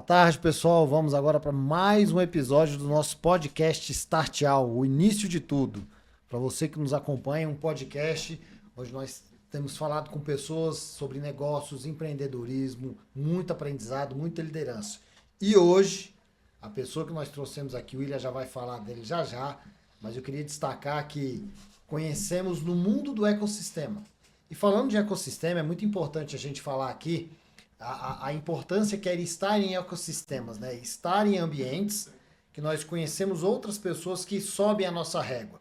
tarde, pessoal. Vamos agora para mais um episódio do nosso podcast Start All, o início de tudo. Para você que nos acompanha, um podcast onde nós temos falado com pessoas sobre negócios, empreendedorismo, muito aprendizado, muita liderança. E hoje, a pessoa que nós trouxemos aqui, o William já vai falar dele já, mas eu queria destacar que conhecemos no mundo do ecossistema. E falando de ecossistema, é muito importante a gente falar aqui a importância que é estar em ecossistemas, né? Estar em ambientes que nós conhecemos outras pessoas que sobem a nossa régua.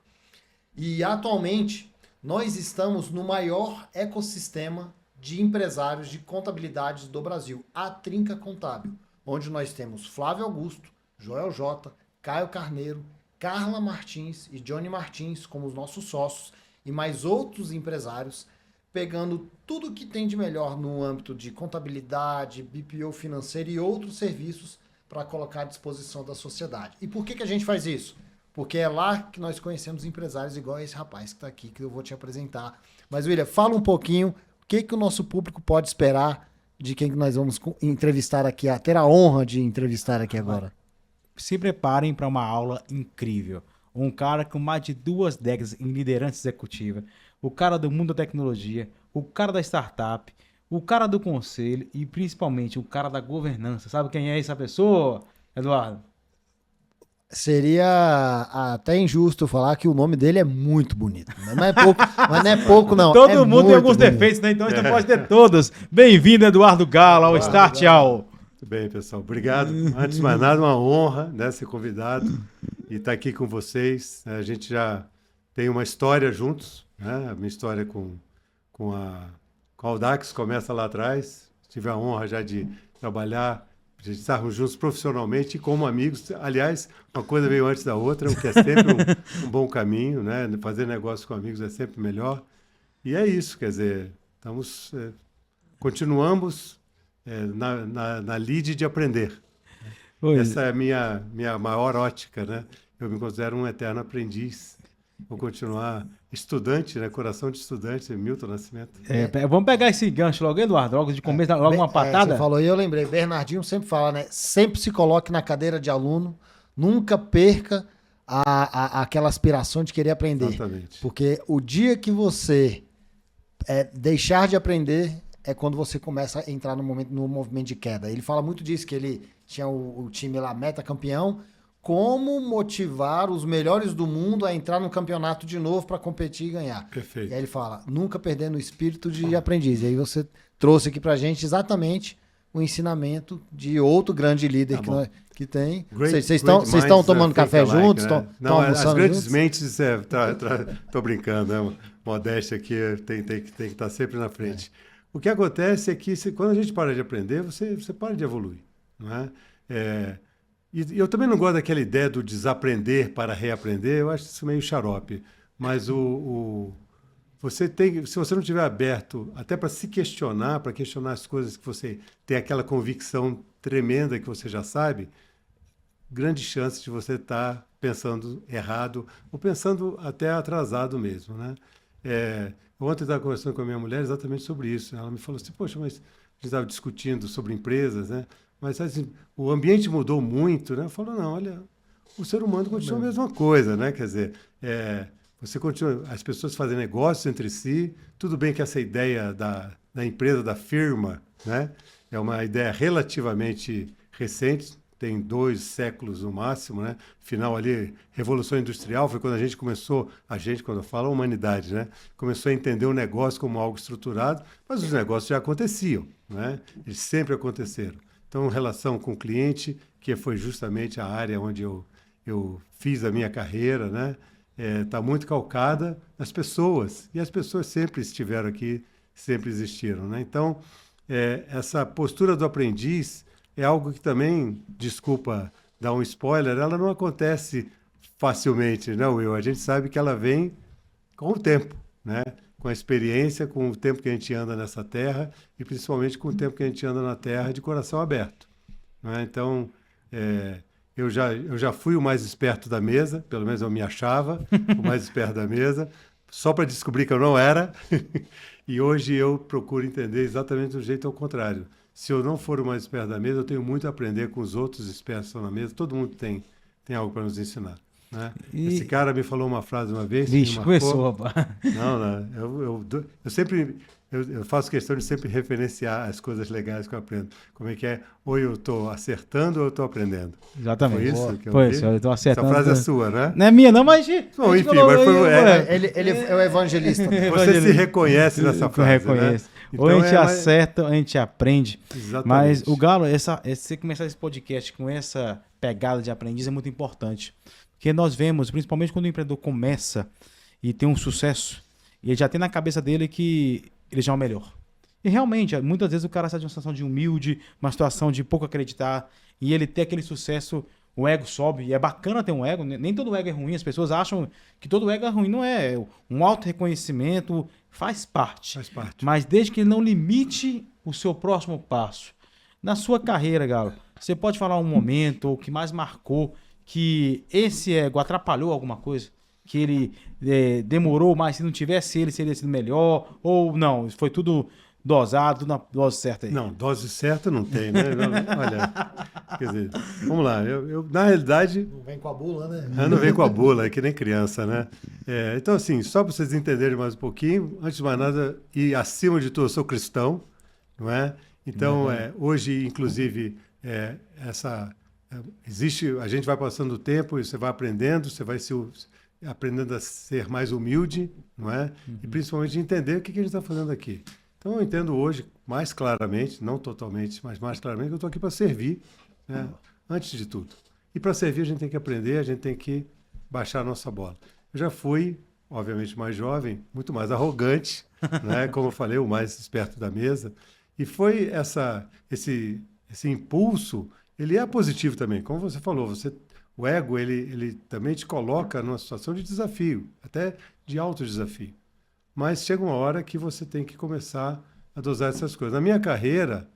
E atualmente nós estamos no maior ecossistema de empresários de contabilidade do Brasil, a Trinca Contábil, onde nós temos Flávio Augusto, Joel Jota, Caio Carneiro, Carla Martins e Johnny Martins como os nossos sócios e mais outros empresários pegando tudo que tem de melhor no âmbito de contabilidade, BPO financeiro e outros serviços para colocar à disposição da sociedade. E por que a gente faz isso? Porque é lá que nós conhecemos empresários igual esse rapaz que está aqui, que eu vou te apresentar. Mas, William, fala um pouquinho o que o nosso público pode esperar de quem que nós vamos entrevistar aqui, ter a honra de entrevistar aqui agora. Se preparem para uma aula incrível. Um cara com mais de 2 décadas em liderança executiva, o cara do mundo da tecnologia, o cara da startup, o cara do conselho e principalmente o cara da governança. Sabe quem é essa pessoa, Eduardo? Seria até injusto falar que o nome dele é muito bonito. Não é pouco, mas não é pouco, não. Todo mundo tem alguns defeitos, né? Então você pode ter todos. Bem-vindo, Eduardo Gala, ao Start All. Muito bem, pessoal. Obrigado. Antes de mais nada, uma honra, né, ser convidado e estar aqui com vocês. A gente já tem uma história juntos, né? A minha história com a Audax começa lá atrás. Tive a honra já de trabalhar, de estarmos juntos profissionalmente e como amigos. Aliás, uma coisa veio antes da outra, o que é sempre um bom caminho, né? Fazer negócio com amigos é sempre melhor. E é isso, quer dizer, continuamos na lide de aprender. Essa é a minha maior ótica, né? Eu me considero um eterno aprendiz. Vou continuar estudante, né? Coração de estudante, Milton Nascimento. Vamos pegar esse gancho logo, Eduardo, logo de começo, logo uma patada. Você falou e eu lembrei, Bernardinho sempre fala, né? Sempre se coloque na cadeira de aluno, nunca perca aquela aspiração de querer aprender. Exatamente. Porque o dia que você deixar de aprender é quando você começa a entrar no movimento de queda. Ele fala muito disso, que ele tinha o time lá, meta campeão, como motivar os melhores do mundo a entrar no campeonato de novo para competir e ganhar. Perfeito. E aí ele fala, nunca perdendo o espírito de aprendiz. E aí você trouxe aqui pra gente exatamente o ensinamento de outro grande líder que tem. Vocês estão tomando café juntos? Né? Não, as grandes mentes, tô brincando, né? Modéstia aqui tem que estar sempre na frente. O que acontece é que quando a gente para de aprender, você para de evoluir. Não é? E eu também não gosto daquela ideia do desaprender para reaprender, eu acho isso meio xarope. Mas se você não estiver aberto até para se questionar, para questionar as coisas que você tem aquela convicção tremenda que você já sabe, grande chance de você estar pensando errado ou pensando até atrasado mesmo, né? Ontem eu estava conversando com a minha mulher exatamente sobre isso. Ela me falou assim, poxa, mas a gente estava discutindo sobre empresas, né? Mas assim, o ambiente mudou muito, né? Eu falo, não, olha, o ser humano continua a mesma coisa, né? Quer dizer, você continua, as pessoas fazem negócios entre si, tudo bem que essa ideia da empresa, da firma, né? É uma ideia relativamente recente, tem 2 séculos no máximo, né? Final ali, Revolução Industrial, foi quando quando eu falo a humanidade, né? Começou a entender o negócio como algo estruturado, mas os negócios já aconteciam, né? Eles sempre aconteceram. Então, relação com o cliente, que foi justamente a área onde eu fiz a minha carreira, né? Está muito calcada nas pessoas. E as pessoas sempre estiveram aqui, sempre existiram, né? Então, essa postura do aprendiz é algo que também, desculpa dar um spoiler, ela não acontece facilmente, né, Will? A gente sabe que ela vem com o tempo, né? Com a experiência, com o tempo que a gente anda nessa terra e principalmente com o tempo que a gente anda na terra de coração aberto, né? Então, eu já fui o mais esperto da mesa, pelo menos eu me achava o mais esperto da mesa, só para descobrir que eu não era. E hoje eu procuro entender exatamente do jeito ao contrário. se eu não for o mais esperto da mesa, eu tenho muito a aprender com os outros espertos que estão na mesa. Todo mundo tem algo para nos ensinar. Né? Esse cara me falou uma frase uma vez. Vixe, começou, rapaz. Não, eu sempre... Eu faço questão de sempre referenciar as coisas legais que eu aprendo. Como é que é? Ou eu estou acertando ou eu estou aprendendo. Exatamente. Foi isso que eu Foi vi? isso, eu estou acertando. Essa frase é sua, né? Não é minha, não, mas... Bom, enfim, mas foi... Ele é o evangelista. Você se reconhece nessa frase, reconheço. Né? Ou a gente acerta, ou a gente aprende. Exatamente. Mas o Galo, você começar esse podcast com essa pegada de aprendiz é muito importante. Porque nós vemos, principalmente quando o empreendedor começa e tem um sucesso, ele já tem na cabeça dele que ele já é o melhor. E realmente, muitas vezes o cara sai de uma situação de humilde, uma situação de pouco acreditar, e ele ter aquele sucesso, o ego sobe, e é bacana ter um ego, nem todo ego é ruim, as pessoas acham que todo ego é ruim, não é. Um auto-reconhecimento faz parte. Faz parte. Mas desde que ele não limite o seu próximo passo. Na sua carreira, Galo, você pode falar um momento, ou que mais marcou, que esse ego atrapalhou alguma coisa? Que ele demorou, mas se não tivesse ele, seria sido melhor? Ou não, foi tudo dosado, tudo na dose certa aí? Não, dose certa não tem, né? Olha, quer dizer, vamos lá. Eu na realidade... Não vem com a bula, né? Não vem com a bula, é que nem criança, né? Então, assim, só para vocês entenderem mais um pouquinho, antes de mais nada, e acima de tudo, eu sou cristão, não é? Então, hoje, inclusive, existe, a gente vai passando o tempo e você vai aprendendo, você vai aprendendo a ser mais humilde, não é? E principalmente entender o que a gente está fazendo aqui. Então, eu entendo hoje mais claramente, não totalmente, mas mais claramente, que eu estou aqui para servir, né? Antes de tudo. E para servir, a gente tem que aprender, a gente tem que baixar a nossa bola. Eu já fui, obviamente, mais jovem, muito mais arrogante, né? Como eu falei, o mais esperto da mesa. E foi esse impulso, ele é positivo também. Como você falou, o ego, ele também te coloca numa situação de desafio, até de alto desafio. Mas chega uma hora que você tem que começar a dosar essas coisas. Na minha carreira,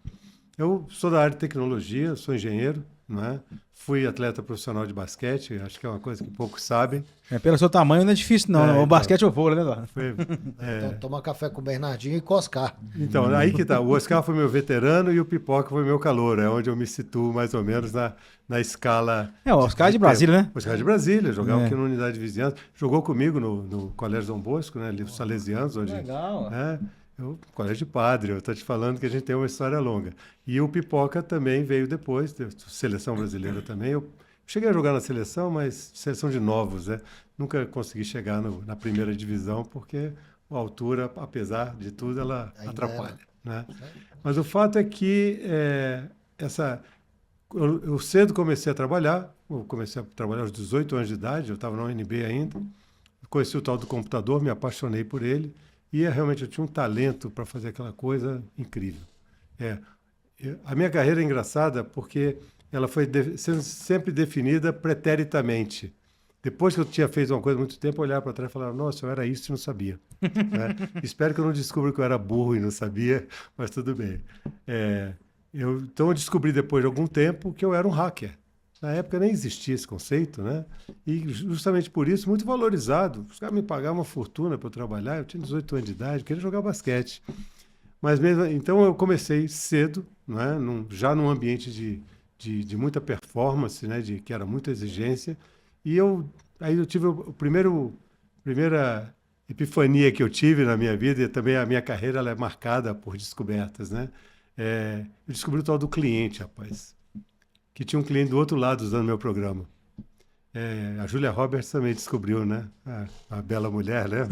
eu sou da área de tecnologia, sou engenheiro, não é? Fui atleta profissional de basquete, acho que é uma coisa que poucos sabem. Pelo seu tamanho não é difícil, não. O então, basquete é o vôlei, né, Eduardo? Então, toma café com o Bernardinho e com o Oscar. Então, aí que tá. O Oscar foi meu veterano e o Pipoca foi meu calouro. É onde eu me situo mais ou menos na escala... O Oscar de Brasília, né? O Oscar de Brasília, jogava aqui na unidade de vizinhança. Jogou comigo no Colégio Dom Bosco, né? Ali, os Salesianos, onde... Legal. Colégio de Padre, eu estou te falando que a gente tem uma história longa. E o Pipoca também veio depois, seleção brasileira também. Eu cheguei a jogar na seleção, mas seleção de novos, né? Nunca consegui chegar na primeira divisão, porque a altura, apesar de tudo, ela atrapalha. Né? Mas o fato é que eu cedo comecei a trabalhar, aos 18 anos de idade, eu estava na UNB ainda, conheci o tal do computador, me apaixonei por ele, e realmente eu tinha um talento para fazer aquela coisa incrível. A minha carreira é engraçada porque ela foi sendo sempre definida preteritamente. Depois que eu tinha feito uma coisa há muito tempo, eu olhava para trás e falava, nossa, eu era isso e não sabia. Né? Espero que eu não descubra que eu era burro e não sabia, mas tudo bem. Então eu descobri depois de algum tempo que eu era um hacker. Na época nem existia esse conceito, né? E justamente por isso, muito valorizado. Os caras me pagavam uma fortuna para eu trabalhar, eu tinha 18 anos de idade, eu queria jogar basquete. Mas mesmo, então eu comecei cedo, né? Já num ambiente de muita performance, né? Que era muita exigência. E aí eu tive primeira epifania que eu tive na minha vida, e também a minha carreira ela é marcada por descobertas, né? Eu descobri o tal do cliente, rapaz. Que tinha um cliente do outro lado usando meu programa. A Julia Roberts também descobriu, né? A bela mulher, né?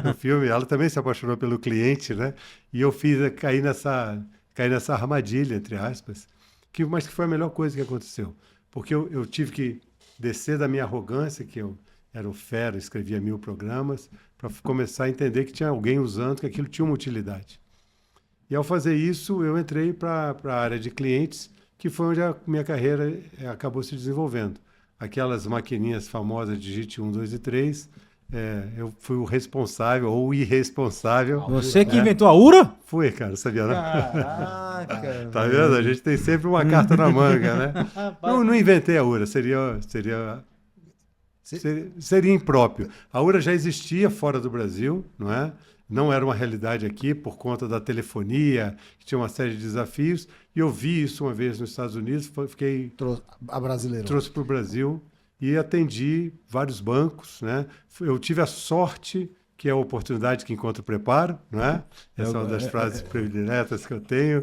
No filme, ela também se apaixonou pelo cliente, né? E eu caí nessa armadilha, entre aspas, mas que foi a melhor coisa que aconteceu. Porque eu tive que descer da minha arrogância, que eu era um fera, escrevia 1000 programas, para começar a entender que tinha alguém usando, que aquilo tinha uma utilidade. E ao fazer isso, eu entrei para a área de clientes, que foi onde a minha carreira acabou se desenvolvendo. Aquelas maquininhas famosas Digite 1, 2 e 3, eu fui o responsável ou o irresponsável. Você que inventou a URA? Fui, cara, sabia não? Caraca. Tá vendo? A gente tem sempre uma carta na manga, né? Não inventei a URA, seria impróprio. A URA já existia fora do Brasil, não é? não era uma realidade aqui por conta da telefonia, que tinha uma série de desafios. E eu vi isso uma vez nos Estados Unidos, trouxe para o Brasil e atendi vários bancos, né? Eu tive a sorte, que é a oportunidade que encontra o preparo, não é? Essa é uma das frases prediletas que eu tenho.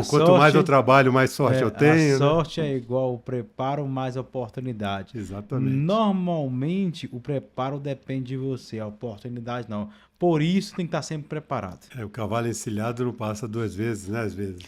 Quanto mais eu trabalho, mais sorte eu tenho. A sorte, né? É igual o preparo mais oportunidade. Exatamente. Normalmente, o preparo depende de você, a oportunidade não. Por isso, tem que estar sempre preparado. O cavalo encilhado não passa 2 vezes, né? Às vezes.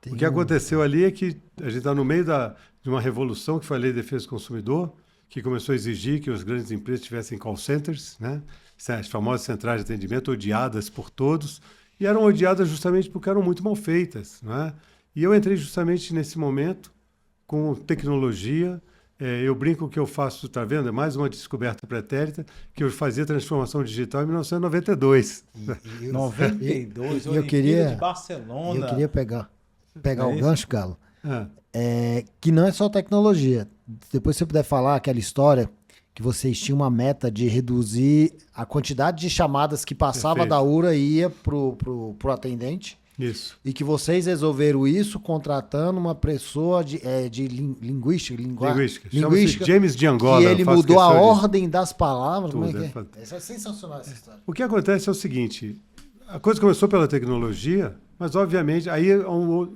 O que aconteceu ali é que a gente está no meio de uma revolução que foi a Lei de Defesa do Consumidor, que começou a exigir que as grandes empresas tivessem call centers, né? As famosas centrais de atendimento, odiadas por todos, e eram odiadas justamente porque eram muito mal feitas, né? E eu entrei justamente nesse momento com tecnologia. Eu brinco que eu faço, tá vendo? É mais uma descoberta pretérita, que eu fazia transformação digital em 1992. 92, eu queria de Barcelona. Eu queria pegar o gancho, Galo, Ah. Que não é só tecnologia. Depois, se você puder falar aquela história que vocês tinham uma meta de reduzir a quantidade de chamadas que passava Perfeito. da URA e ia pro atendente. Isso. E que vocês resolveram isso contratando uma pessoa de linguística. Chama-se James de Angola. Que ele mudou a ordem das palavras. Tudo, Como é que é? Essa é sensacional, essa história. O que acontece é o seguinte, a coisa começou pela tecnologia, mas obviamente aí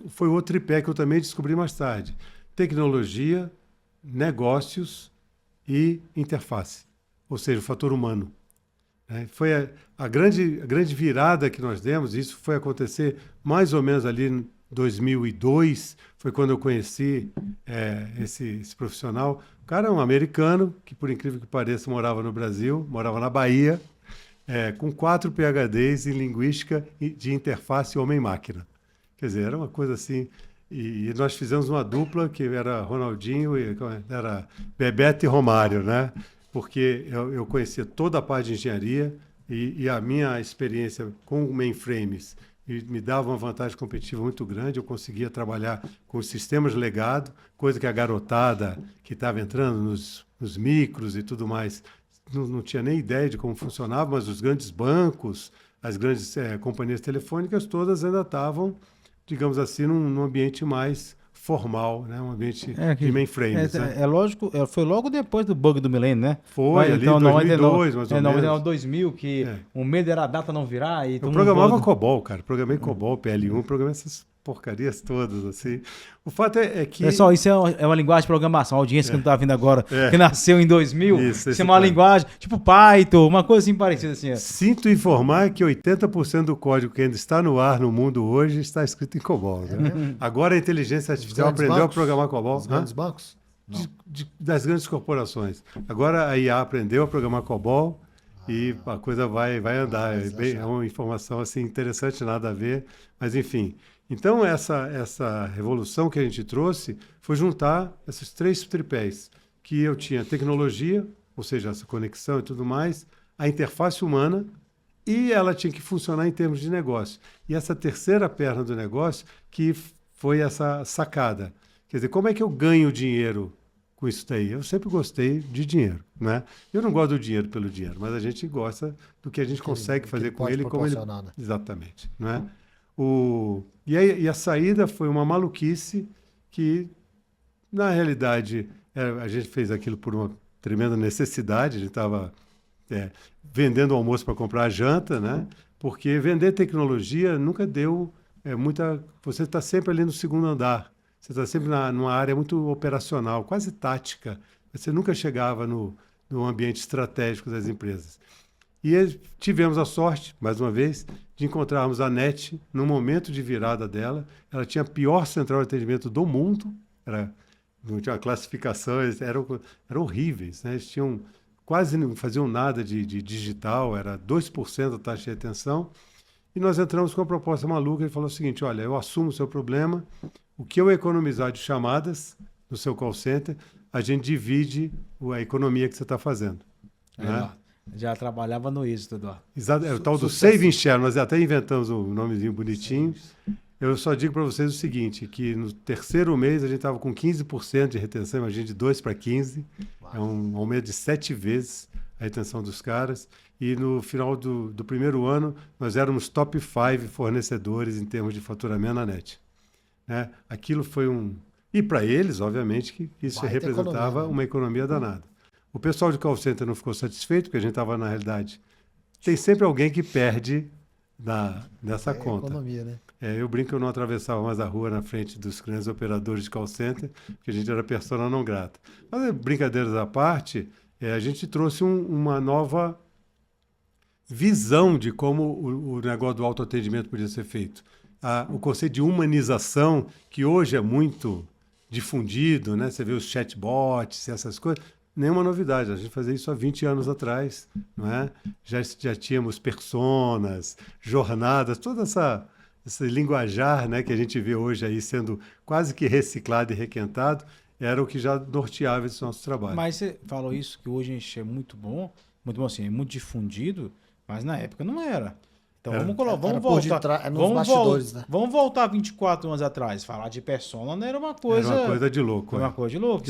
foi outro tripé que eu também descobri mais tarde. Tecnologia, negócios e interface, ou seja, o fator humano. Foi a grande virada que nós demos, isso foi acontecer mais ou menos ali em 2002, foi quando eu conheci esse profissional. O cara é um americano, que por incrível que pareça morava no Brasil, morava na Bahia, com 4 PhDs em linguística de interface homem-máquina. Quer dizer, era uma coisa assim. E nós fizemos uma dupla que era Ronaldinho e era Bebeto e Romário, né? Porque eu conhecia toda a parte de engenharia e a minha experiência com mainframes me dava uma vantagem competitiva muito grande. Eu conseguia trabalhar com os sistemas de legado, coisa que a garotada que estava entrando nos micros e tudo mais não tinha nem ideia de como funcionava, mas os grandes bancos, as grandes companhias telefônicas, todas ainda estavam, digamos assim, num ambiente mais formal, né? Um ambiente de mainframes. É lógico, foi logo depois do bug do milênio, né? Foi, ali em 2002, mais ou menos. 2000, que o medo era a data não virar. E eu programava COBOL, cara. Programei COBOL, PL1, programei essas porcarias todas, assim. O fato é que... Pessoal, isso é uma linguagem de programação. A audiência que não está vindo agora, que nasceu em 2000, isso é uma linguagem tipo Python, uma coisa assim parecida. Assim. Sinto informar que 80% do código que ainda está no ar no mundo hoje está escrito em COBOL. Né? Agora a inteligência artificial aprendeu a programar COBOL. Os grandes bancos? Das grandes corporações. Agora a IA aprendeu a programar COBOL e a coisa vai andar. É uma informação assim, interessante, nada a ver, mas enfim... Então, essa revolução que a gente trouxe foi juntar esses 3 tripés, que eu tinha tecnologia, ou seja, essa conexão e tudo mais, a interface humana, e ela tinha que funcionar em termos de negócio. E essa terceira perna do negócio, que foi essa sacada. Quer dizer, como é que eu ganho dinheiro com isso daí? Eu sempre gostei de dinheiro, né? Eu não gosto do dinheiro pelo dinheiro, mas a gente gosta do que a gente consegue fazer com ele. Como ele... Exatamente, não é? E a saída foi uma maluquice que, na realidade, a gente fez aquilo por uma tremenda necessidade. A gente estava vendendo o almoço para comprar a janta, né? Porque vender tecnologia nunca deu muita... Você está sempre ali no segundo andar. Você está sempre numa área muito operacional, quase tática. Você nunca chegava no ambiente estratégico das empresas. E tivemos a sorte, mais uma vez, de encontrarmos a NET no momento de virada dela. Ela tinha a pior central de atendimento do mundo, não tinha uma classificação, eles eram horríveis, né? Eles quase não faziam nada de digital, era 2% da taxa de retenção. E nós entramos com uma proposta maluca. Ele falou o seguinte: olha, eu assumo o seu problema, o que eu economizar de chamadas no seu call center, a gente divide a economia que você está fazendo. Né? Já trabalhava no êxito, Eduardo. Exato, é o tal do Saving Share, nós até inventamos um nomezinho bonitinho. Eu só digo para vocês o seguinte, que no terceiro mês a gente estava com 15% de retenção, imagina, de 2 para 15, é um aumento de 7 vezes a retenção dos caras. E no final do primeiro ano, nós éramos top 5 fornecedores em termos de faturamento na NET. Né? Aquilo foi um... E para eles, obviamente, que isso Baita representava economia, né? uma economia danada. O pessoal de call center não ficou satisfeito, porque a gente estava, na realidade... Tem sempre alguém que perde nessa conta. Economia, né? Eu brinco que eu não atravessava mais a rua na frente dos grandes operadores de call center, porque a gente era persona não grata. Mas, brincadeiras à parte, a gente trouxe uma nova visão de como o negócio do autoatendimento podia ser feito. O conceito de humanização, que hoje é muito difundido, né? Você vê os chatbots, essas coisas, nenhuma novidade. A gente fazia isso há 20 anos atrás, não é? Já tínhamos personas, jornadas, toda esse linguajar, né, que a gente vê hoje aí sendo quase que reciclado e requentado, era o que já norteava esse nosso trabalho. Mas você falou isso, que hoje a gente é muito bom assim, é muito difundido, mas na época não era. Então vamos voltar. Nos bastidores, né? Vamos voltar 24 anos atrás. Falar de persona não era uma coisa. Era uma coisa de louco. Foi uma coisa de louco.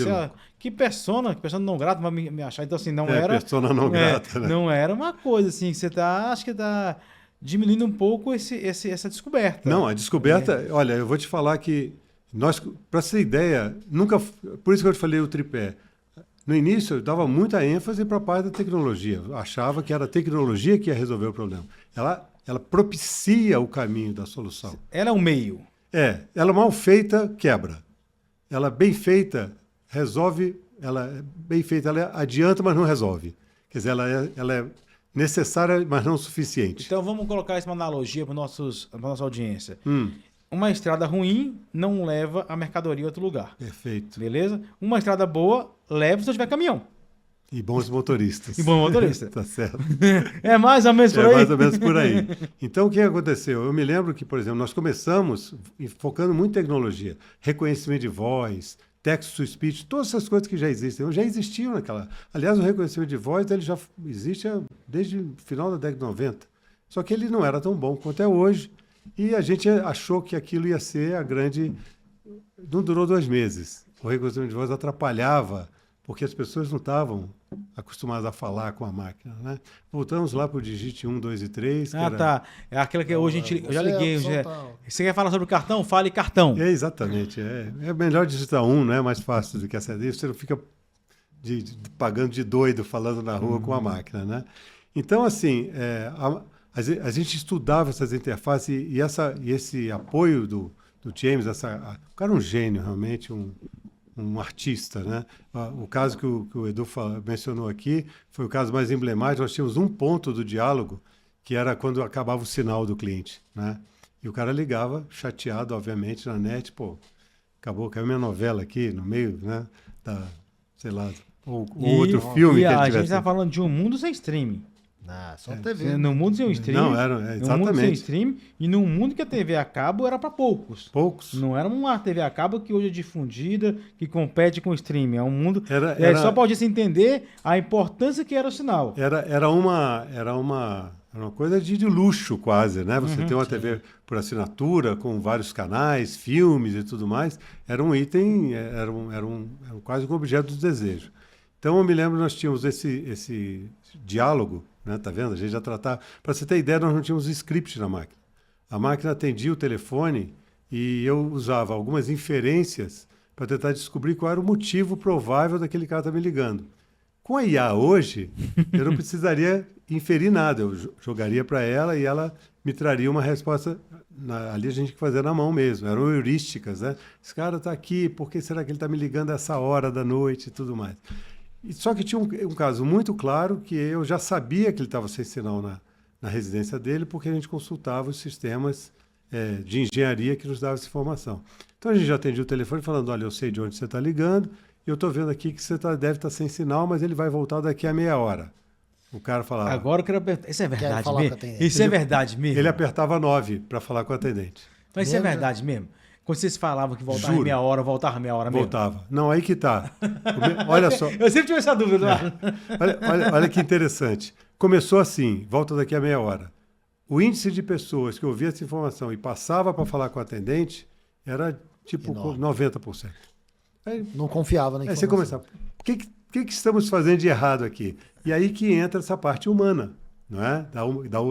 Que persona não grata vai me achar. Então, assim, não era. Persona não grata, né? Não era uma coisa assim que você acho que tá diminuindo um pouco essa descoberta. Não, a descoberta, olha, eu vou te falar que nós, para ser ideia, nunca. Por isso que eu te falei o tripé. No início, eu dava muita ênfase para a parte da tecnologia. Eu achava que era a tecnologia que ia resolver o problema. Ela propicia o caminho da solução. Ela é um meio. Ela mal feita, quebra. Ela bem feita, resolve. Ela bem feita, ela adianta, mas não resolve. Quer dizer, ela é necessária, mas não suficiente. Então, vamos colocar isso uma analogia para a nossa audiência. Uma estrada ruim não leva a mercadoria a outro lugar. Perfeito. Beleza? Uma estrada boa leva se eu tiver caminhão. E bons motoristas. E bom motorista. Tá certo. É mais ou menos por aí? É mais ou menos por aí. Então, o que aconteceu? Eu me lembro que, por exemplo, nós começamos focando muito em tecnologia. Reconhecimento de voz, text-to-speech, todas essas coisas que já existem. Já existiam naquela... Aliás, o reconhecimento de voz ele já existe desde o final da década de 90. Só que ele não era tão bom quanto é hoje. E a gente achou que aquilo ia ser a grande... Não durou 2 meses. O reconhecimento de voz atrapalhava, porque as pessoas não estavam acostumadas a falar com a máquina, né? Voltamos lá para o Digite 1, 2 e 3. Tá. É aquela que hoje eu já liguei. Você quer falar sobre o cartão? Fale cartão. Exatamente. É melhor digitar 1, né? É mais fácil do que aceder. Você não fica pagando de doido falando na rua com a máquina, né? Então, assim, a gente estudava essas interfaces e esse apoio do James, o cara é um gênio, realmente, um artista, né? O caso que o Edu mencionou aqui foi o caso mais emblemático. Nós tínhamos um ponto do diálogo que era quando acabava o sinal do cliente, né? E o cara ligava, chateado, obviamente, na net, caiu minha novela aqui no meio, né? Sei lá, ou outro filme que ele tivesse. A gente está falando de um mundo sem streaming. Só TV. No mundo sem streaming. Não, exatamente. No mundo sem streaming e num mundo que a TV a cabo era para poucos. Não era uma TV a cabo que hoje é difundida, que compete com o streaming. É um mundo... Só para você entender a importância que era o sinal. Era uma coisa de luxo quase, né? Você tem uma TV por assinatura, com vários canais, filmes e tudo mais. Era um item, era quase um objeto de desejo. Então, eu me lembro, nós tínhamos esse diálogo, né? Tá vendo? A gente já tratava... Para você ter ideia, nós não tínhamos script na máquina. A máquina atendia o telefone e eu usava algumas inferências para tentar descobrir qual era o motivo provável daquele cara estar me ligando. Com a IA hoje, eu não precisaria inferir nada. Eu jogaria para ela e ela me traria uma resposta. Ali a gente tinha que fazer na mão mesmo. Eram heurísticas, né? Esse cara está aqui, por que será que ele está me ligando a essa hora da noite e tudo mais? Só que tinha um caso muito claro que eu já sabia que ele estava sem sinal na residência dele, porque a gente consultava os sistemas de engenharia que nos davam essa informação. Então a gente já atendia o telefone falando, olha, eu sei de onde você está ligando, e eu estou vendo aqui que você deve estar sem sinal, mas ele vai voltar daqui a meia hora. O cara falava... Agora eu quero apertar. Isso é verdade mesmo? Isso é verdade mesmo? Ele apertava 9 para falar com o atendente. Mas isso é verdade mesmo? Quando vocês falavam que voltava em meia hora, voltava meia hora mesmo? Voltava. Não, aí que tá. Olha só. Eu sempre tive essa dúvida. Olha que interessante. Começou assim, volta daqui a meia hora. O índice de pessoas que ouvia essa informação e passava para falar com o atendente era tipo 90%. Não confiava na informação. Aí você começava, que estamos fazendo de errado aqui? E aí que entra essa parte humana, não é?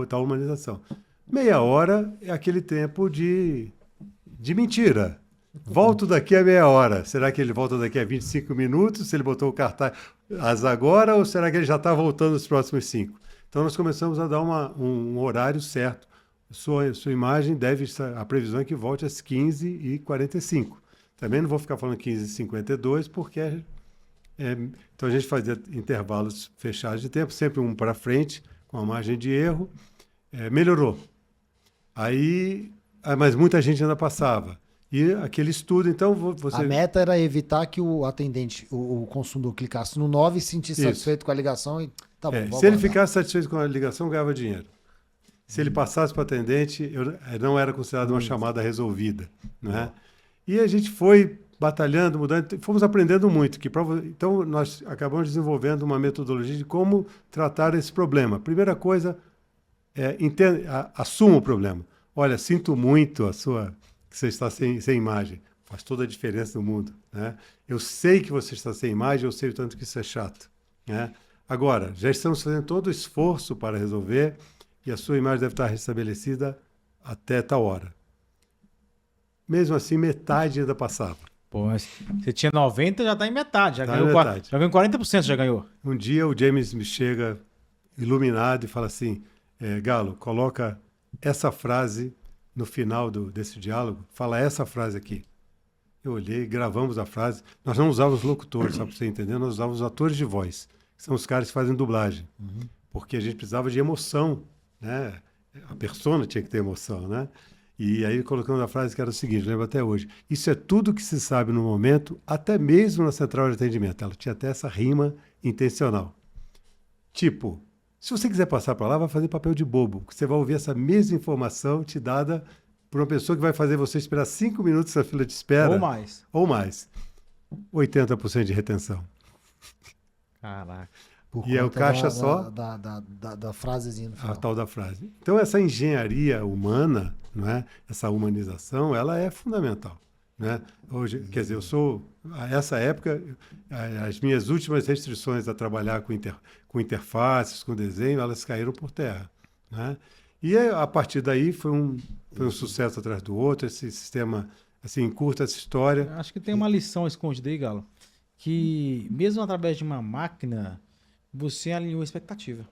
Da humanização. Meia hora é aquele tempo de mentira. Volto daqui a meia hora. Será que ele volta daqui a 25 minutos? Se ele botou o cartaz agora, ou será que ele já está voltando nos próximos 5? Então, nós começamos a dar um horário certo. Sua imagem deve estar... A previsão é que volte às 15h45. Também não vou ficar falando 15h52, porque... então, a gente fazia intervalos fechados de tempo, sempre um para frente, com a margem de erro. Melhorou. Aí... mas muita gente ainda passava. E aquele estudo, então, você... A meta era evitar que o atendente, o consumidor, clicasse no 9 e se sentisse satisfeito com a ligação e tá bom. Se ele ficasse satisfeito com a ligação, ganhava dinheiro. Se ele passasse para o atendente, não era considerado uma chamada resolvida. Né? E a gente foi batalhando, mudando, fomos aprendendo muito. Então, nós acabamos desenvolvendo uma metodologia de como tratar esse problema. Primeira coisa, assuma o problema. Olha, sinto muito que você está sem imagem. Faz toda a diferença no mundo. Né? Eu sei que você está sem imagem, eu sei o tanto que isso é chato. Né? Agora, já estamos fazendo todo o esforço para resolver e a sua imagem deve estar restabelecida até tal hora. Mesmo assim, metade ainda passava. Pô, mas você tinha 90, já está em metade. Já ganhou metade. Já ganhou 40%, já ganhou. Um dia o James me chega iluminado e fala assim, Galo, coloca essa frase no final desse diálogo, fala essa frase aqui. Eu olhei, gravamos a frase. Nós não usávamos locutores, só para você entender, nós usávamos atores de voz, que são os caras que fazem dublagem. Porque a gente precisava de emoção, né? A persona tinha que ter emoção, né? E aí colocamos a frase que era o seguinte, lembro até hoje. Isso é tudo que se sabe no momento, até mesmo na central de atendimento. Ela tinha até essa rima intencional. Tipo, se você quiser passar para lá, vai fazer papel de bobo. Você vai ouvir essa mesma informação te dada por uma pessoa que vai fazer você esperar 5 minutos na fila de espera. Ou mais. 80% de retenção. Caraca. E é o caixa só... Da frasezinha no final. A tal da frase. Então, essa engenharia humana, não é? Essa humanização, ela é fundamental. Né? Hoje, quer dizer, essa época, as minhas últimas restrições a trabalhar com interfaces, com desenho, elas caíram por terra. Né? E a partir daí foi um sucesso atrás do outro, esse sistema, assim, curta essa história. Acho que tem uma lição escondida aí, Galo, que mesmo através de uma máquina, você alinhou a expectativa.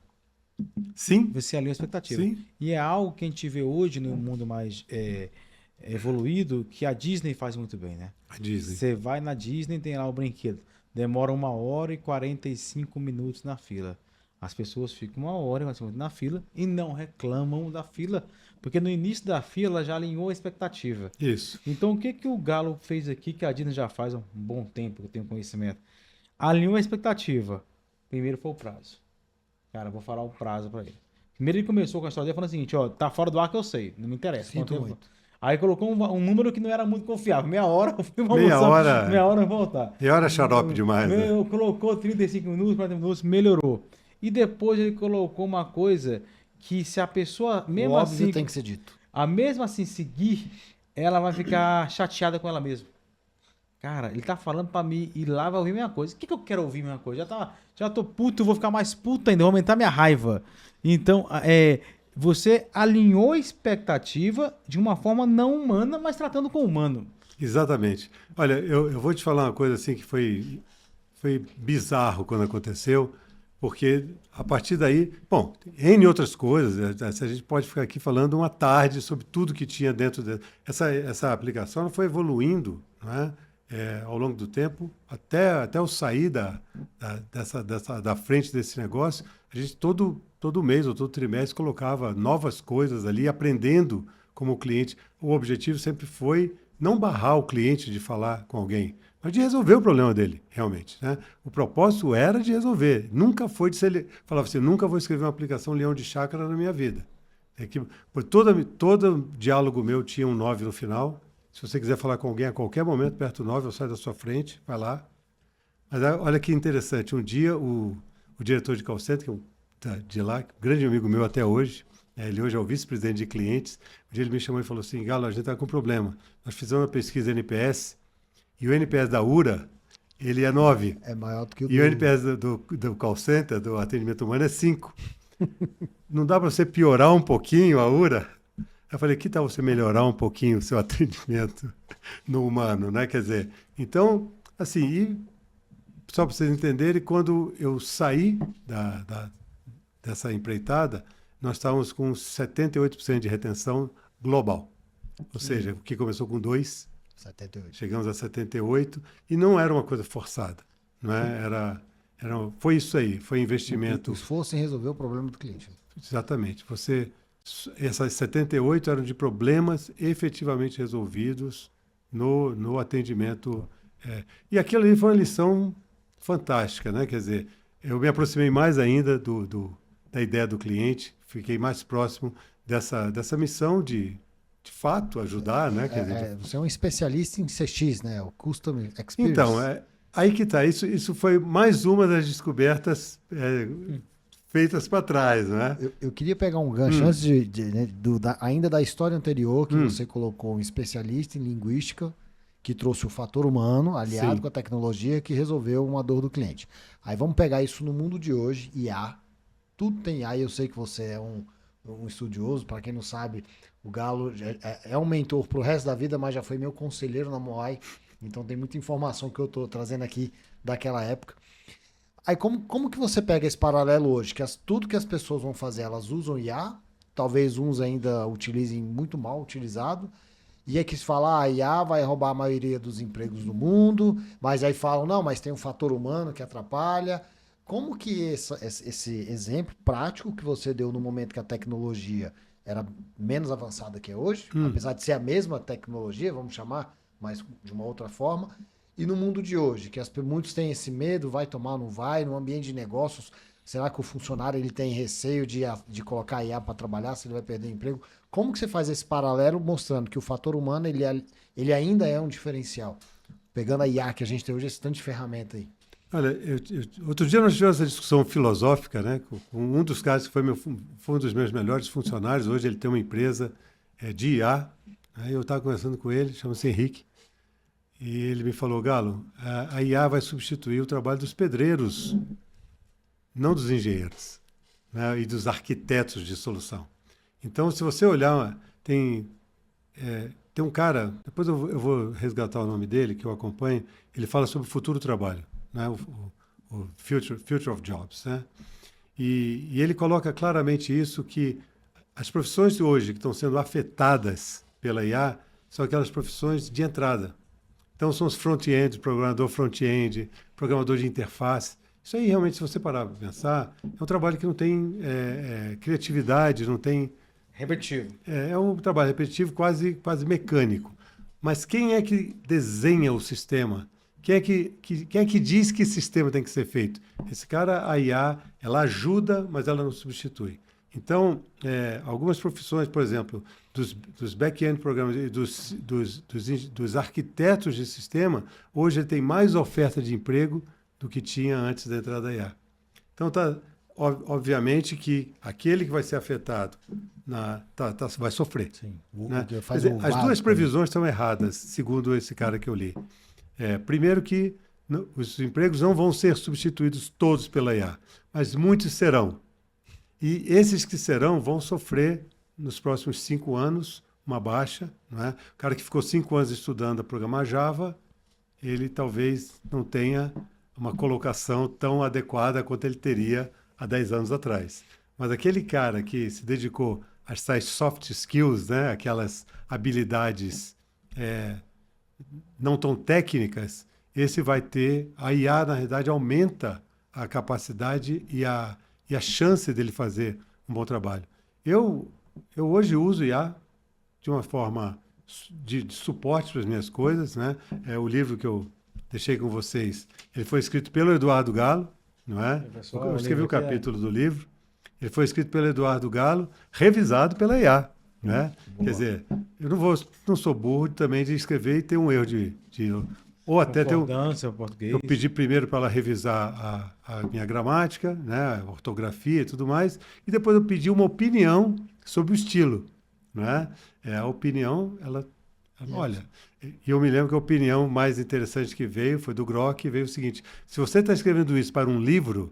Sim. Você alinhou a expectativa. Sim. E é algo que a gente vê hoje no mundo mais evoluído, que a Disney faz muito bem, né? A Disney. Você vai na Disney, tem lá o brinquedo. Demora 1h e 45 minutos na fila. As pessoas ficam 1h e 45 minutos na fila e não reclamam da fila, porque no início da fila já alinhou a expectativa. Isso. Então o que o Galo fez aqui, que a Disney já faz há um bom tempo, que eu tenho conhecimento? Alinhou a expectativa. Primeiro foi o prazo. Cara, vou falar o prazo pra ele. Primeiro ele começou com a história dele falando o seguinte, ó, tá fora do ar que eu sei, não me interessa. Sinto muito. Aí colocou um número que não era muito confiável. Meia hora, eu fui uma Meia hora eu vou voltar. Meia hora é xarope demais, né? Colocou 35 minutos, 40 minutos, melhorou. E depois ele colocou uma coisa que se a pessoa, mesmo o óbvio assim, tem que ser dito. A mesma assim seguir, ela vai ficar chateada com ela mesma. Cara, ele tá falando pra mim ir lá vai ouvir a mesma coisa. O que eu quero ouvir a mesma coisa? Já tô puto, vou ficar mais puto ainda, vou aumentar minha raiva. Então, você alinhou a expectativa de uma forma não humana, mas tratando com o humano. Exatamente. Olha, eu vou te falar uma coisa assim que foi bizarro quando aconteceu, porque a partir daí, bom, N outras coisas, a gente pode ficar aqui falando uma tarde sobre tudo que tinha dentro essa aplicação, ela foi evoluindo, não é? Ao longo do tempo, até eu sair da frente desse negócio, a gente todo mês ou todo trimestre colocava novas coisas ali, aprendendo como o cliente. O objetivo sempre foi não barrar o cliente de falar com alguém, mas de resolver o problema dele, realmente. Né? O propósito era de resolver, nunca foi de ser... Falava assim, nunca vou escrever uma aplicação leão de chácara na minha vida. Todo diálogo meu tinha um 9 no final. Se você quiser falar com alguém a qualquer momento, perto do 9, eu saio da sua frente, vai lá. Mas olha que interessante, um dia o diretor de call center, que é de lá, grande amigo meu até hoje, ele hoje é o vice-presidente de clientes, um dia ele me chamou e falou assim, Galo, a gente está com um problema. Nós fizemos uma pesquisa NPS, e o NPS da URA ele é 9. É maior do que o E o NPS do call center, do atendimento humano, é 5. Não dá para você piorar um pouquinho a URA? Eu falei, que tal você melhorar um pouquinho o seu atendimento no humano, né? Quer dizer, então, assim, e só para vocês entenderem, quando eu saí dessa empreitada, nós estávamos com 78% de retenção global. Ou seja, o que começou com 2, 78. chegamos a 78, e não era uma coisa forçada, não é? Foi isso aí, foi investimento. O esforço em resolver o problema do cliente. Exatamente. Essas 78 eram de problemas efetivamente resolvidos no atendimento. E aquilo ali foi uma lição fantástica, né? Quer dizer, eu me aproximei mais ainda da ideia do cliente, fiquei mais próximo dessa missão de fato, ajudar, né? Quer dizer, Você é um especialista em CX, né? O Custom Experience. Então, aí que está. Isso foi mais uma das descobertas feitas para trás, né? Eu queria pegar um gancho antes né, ainda da história anterior, que você colocou um especialista em linguística que trouxe o fator humano aliado Sim. com a tecnologia que resolveu uma dor do cliente. Aí vamos pegar isso no mundo de hoje, IA. Tudo tem IA, e eu sei que você é um estudioso. Para quem não sabe, o Galo é um mentor para o resto da vida, mas já foi meu conselheiro na Moai. Então tem muita informação que eu estou trazendo aqui daquela época. Aí como que você pega esse paralelo hoje? Que tudo que as pessoas vão fazer, elas usam IA, talvez uns ainda utilizem muito mal utilizado, e é que se fala, a IA vai roubar a maioria dos empregos do mundo, mas aí falam, não, mas tem um fator humano que atrapalha. Como que esse exemplo prático que você deu no momento que a tecnologia era menos avançada que é hoje, apesar de ser a mesma tecnologia, vamos chamar, mas de uma outra forma, e no mundo de hoje, que muitos têm esse medo, vai tomar, não vai, no ambiente de negócios, será que o funcionário ele tem receio de colocar IA para trabalhar, se ele vai perder emprego? Como que você faz esse paralelo mostrando que o fator humano ele ainda é um diferencial? Pegando a IA que a gente tem hoje, esse tanto de ferramenta aí. Olha, outro dia nós tivemos essa discussão filosófica, né, com um dos caras que foi um dos meus melhores funcionários. Hoje ele tem uma empresa de IA. Aí eu estava conversando com ele, chama-se Henrique, e ele me falou, Galo, a IA vai substituir o trabalho dos pedreiros, não dos engenheiros, né, e dos arquitetos de solução. Então, se você olhar, tem um cara, depois eu vou resgatar o nome dele, que eu acompanho, ele fala sobre o futuro do trabalho, né, o Future of Jobs, né? E ele coloca claramente isso, que as profissões de hoje que estão sendo afetadas pela IA são aquelas profissões de entrada. Então, são os front-end, programador front-end, programador de interface. Isso aí, realmente, se você parar para pensar, é um trabalho que não tem criatividade, não tem... Repetitivo. É um trabalho repetitivo, quase mecânico. Mas quem é que desenha o sistema? Quem é que diz que esse sistema tem que ser feito? Esse cara, a IA, ela ajuda, mas ela não substitui. Então, algumas profissões, por exemplo, dos back-end programadores, dos arquitetos de sistema, hoje ele tem mais oferta de emprego do que tinha antes da entrada da IA. Então, obviamente que aquele que vai ser afetado vai sofrer. Sim. Né? Quer dizer, as duas previsões estão erradas, segundo esse cara que eu li. Primeiro que os empregos não vão ser substituídos todos pela IA, mas muitos serão. E esses que serão vão sofrer nos próximos 5 anos uma baixa. Não é? O cara que ficou 5 anos estudando a programar Java, ele talvez não tenha uma colocação tão adequada quanto ele teria há 10 anos atrás. Mas aquele cara que se dedicou às tais soft skills, né? Aquelas habilidades não tão técnicas, esse vai ter... A IA, na realidade, aumenta a capacidade e a chance dele fazer um bom trabalho. Eu hoje uso IA de uma forma de suporte para as minhas coisas, né? O livro que eu deixei com vocês, ele foi escrito pelo Eduardo Galo, não é? Eu escrevi o capítulo do livro. Ele foi escrito pelo Eduardo Galo, revisado pela IA, né? Quer dizer, eu não sou burro também de escrever e ter um erro ou até ter português. Eu pedi primeiro para ela revisar a minha gramática, né, a ortografia e tudo mais, e depois eu pedi uma opinião sobre o estilo, né? A opinião, ela Olha, e eu me lembro que a opinião mais interessante que veio foi do Grok, que veio o seguinte: se você está escrevendo isso para um livro,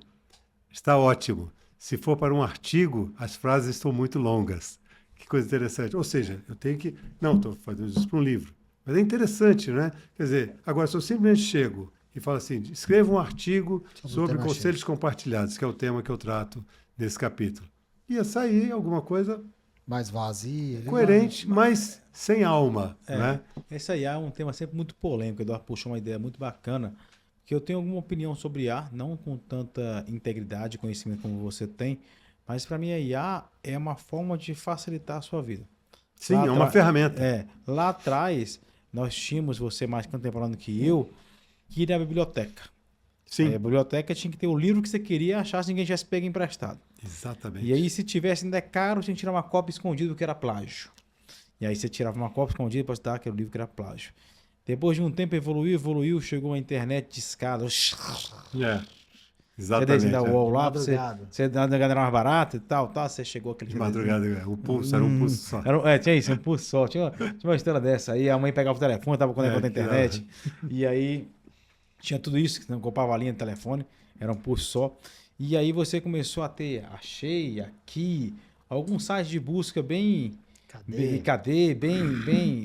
está ótimo. Se for para um artigo, as frases estão muito longas. Que coisa interessante. Ou seja, eu tenho que... Não, estou fazendo isso para um livro. Mas é interessante, né? Quer dizer, agora, se eu simplesmente chego e falo assim, escreva um artigo sobre conselhos compartilhados, que é o tema que eu trato nesse capítulo. Ia sair alguma coisa Mais vazia. coerente, mas sem alma, né? Esse aí é um tema sempre muito polêmico. O Eduardo puxou uma ideia muito bacana, que eu tenho alguma opinião sobre IA, não com tanta integridade e conhecimento como você tem, mas para mim a IA é uma forma de facilitar a sua vida. Sim, é uma ferramenta. Lá atrás, nós tínhamos, você mais contemporâneo que eu, que ir à biblioteca. Sim, A biblioteca tinha que ter o livro que você queria achar se ninguém tivesse pego emprestado. exatamente. E aí, se tivesse ainda é caro, tinha que tirar uma cópia escondida que era plágio. E aí você tirava uma cópia escondida para estudar aquele livro que era plágio. Depois de um tempo evoluiu, chegou a internet de escada. Exatamente. Você da UOL lá, Madrugada. você dá mais barato e tal, você chegou aquele... De madrugada, o pulso era um pulso só. Tinha isso, um pulso só. Tinha uma história dessa. Aí a mãe pegava o telefone, tava conectado à internet. E aí tinha tudo isso, que não comprava a linha de telefone, era um pulso só. E aí você começou a ter Achei, Aqui, alguns sites de busca bem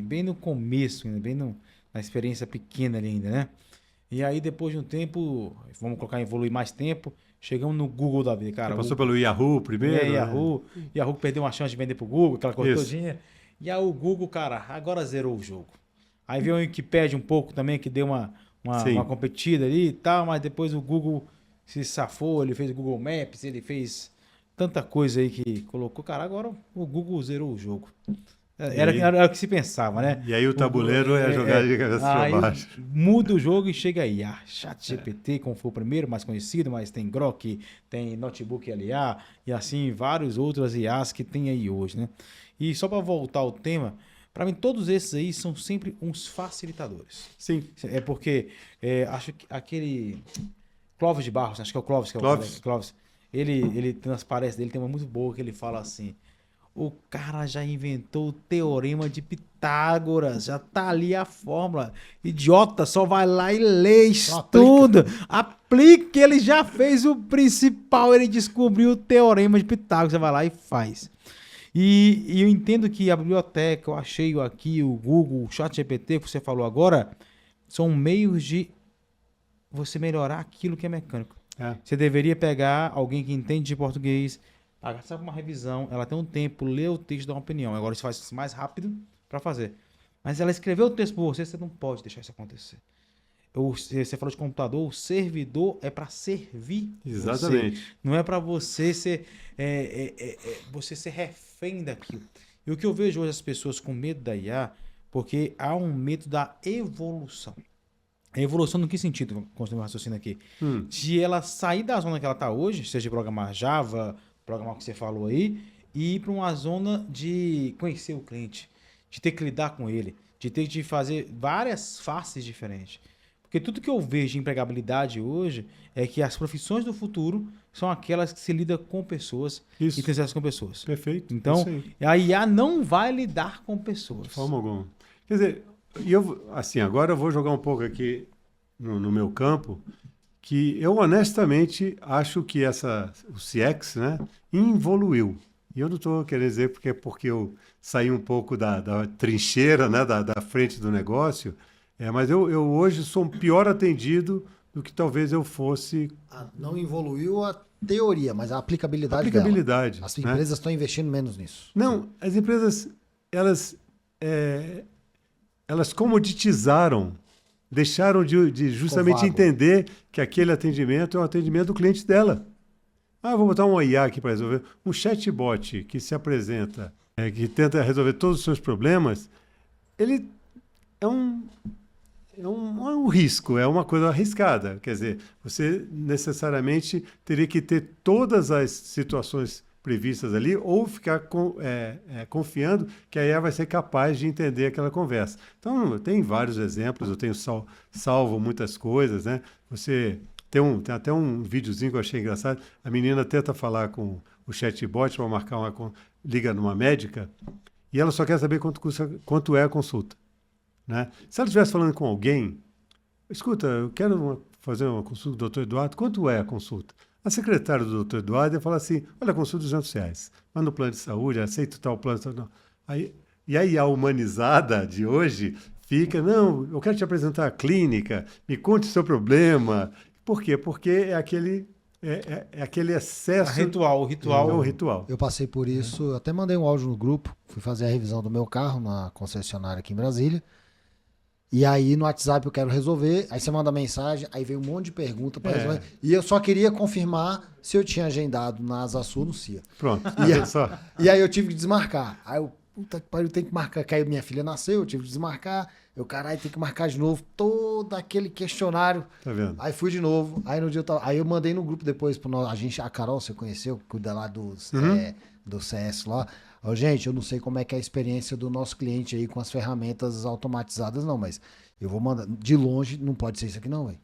bem no começo, bem na experiência pequena ali ainda, né? E aí depois de um tempo, vamos colocar evoluir mais tempo, chegamos no Google da vida, cara. Você passou pelo Yahoo primeiro? Yahoo perdeu uma chance de vender pro Google, aquela coisa Isso. todinha. E aí o Google, cara, agora zerou o jogo. Aí veio o Wikipedia um pouco também, que deu uma competida ali e tal, mas depois o Google se safou, ele fez o Google Maps, ele fez tanta coisa aí que colocou. Cara, agora o Google zerou o jogo. Era o que se pensava, né? E aí o tabuleiro é jogar de cabeça para baixo. Muda o jogo e chega aí. ChatGPT, como foi o primeiro, mais conhecido, mas tem Grok, tem Notebook LA e assim vários outros IAs que tem aí hoje, né? E só para voltar ao tema, para mim todos esses aí são sempre uns facilitadores. Sim. É porque acho que aquele Clóvis de Barros, acho que é o Clóvis. Clóvis. Ele transparece dele, tem uma muito boa que ele fala assim: o cara já inventou o teorema de Pitágoras, já tá ali a fórmula. Idiota, só vai lá e lê, estuda, aplica, ele já fez o principal, ele descobriu o teorema de Pitágoras, você vai lá e faz. E eu entendo que a biblioteca, o Achei, o Aqui, o Google, o ChatGPT que você falou agora, são meios de você melhorar aquilo que é mecânico. Você deveria pegar alguém que entende de português, passar uma revisão, ela tem um tempo, lê o texto, dá uma opinião. Agora isso faz mais rápido para fazer. Mas ela escreveu o texto por você, você não pode deixar isso acontecer. Você falou de computador, o servidor é para servir. Exatamente. Você. Não é para você ser você ser refém daquilo. E o que eu vejo hoje as pessoas com medo da IA, porque há um medo da evolução. A evolução no que sentido? Continuando o raciocínio aqui. De ela sair da zona que ela está hoje, seja de programar Java, programar o que você falou aí, e ir para uma zona de conhecer o cliente, de ter que lidar com ele, de ter que fazer várias faces diferentes. Porque tudo que eu vejo de empregabilidade hoje é que as profissões do futuro são aquelas que se lidam com pessoas e tem acesso com pessoas. Perfeito. Então, a IA não vai lidar com pessoas. De forma alguma. Quer dizer, agora eu vou jogar um pouco aqui no meu campo, que eu honestamente acho que o CX, né, evoluiu. E eu não estou querendo dizer porque eu saí um pouco da trincheira, né, da frente do negócio, mas eu hoje sou pior atendido do que talvez eu fosse. Não evoluiu a teoria, mas a aplicabilidade dela. As empresas estão investindo menos nisso. Não, as empresas, elas comoditizaram, deixaram de justamente entender que aquele atendimento é o atendimento do cliente dela. Vou botar um IA aqui para resolver. Um chatbot que se apresenta, que tenta resolver todos os seus problemas, ele é um risco, é uma coisa arriscada. Quer dizer, você necessariamente teria que ter todas as situações previstas ali ou ficar confiando que a IA vai ser capaz de entender aquela conversa. Então, tem vários exemplos, eu tenho salvo muitas coisas, né? Você tem até um videozinho que eu achei engraçado, a menina tenta falar com o chatbot para marcar liga numa médica e ela só quer saber quanto é a consulta. né? Se ela estivesse falando com alguém, escuta, eu quero fazer uma consulta do doutor Eduardo, quanto é a consulta? A secretária do doutor Eduardo ia falar assim, olha, a consulta R$200, mas no plano de saúde, aceito tal plano de saúde, não. E aí a humanizada de hoje fica, não, eu quero te apresentar a clínica, me conte o seu problema. Por quê? Porque é aquele excesso... O ritual. É um ritual. Eu passei por isso, eu até mandei um áudio no grupo, fui fazer a revisão do meu carro na concessionária aqui em Brasília. E aí no WhatsApp eu quero resolver, aí você manda mensagem, aí vem um monte de perguntas para resolver. E eu só queria confirmar se eu tinha agendado na Asa Sul no CIA. Pronto, e aí eu tive que desmarcar. Aí eu, puta que pariu, tem que marcar, que aí minha filha nasceu, eu tive que desmarcar. Eu, caralho, tem que marcar de novo todo aquele questionário. Tá vendo? Aí fui de novo, aí no dia aí eu mandei no grupo depois, a Carol, você conheceu, cuida lá do CS lá. Ó, gente, eu não sei como é que é a experiência do nosso cliente aí com as ferramentas automatizadas, não, mas eu vou mandar. De longe, não pode ser isso aqui, não, velho.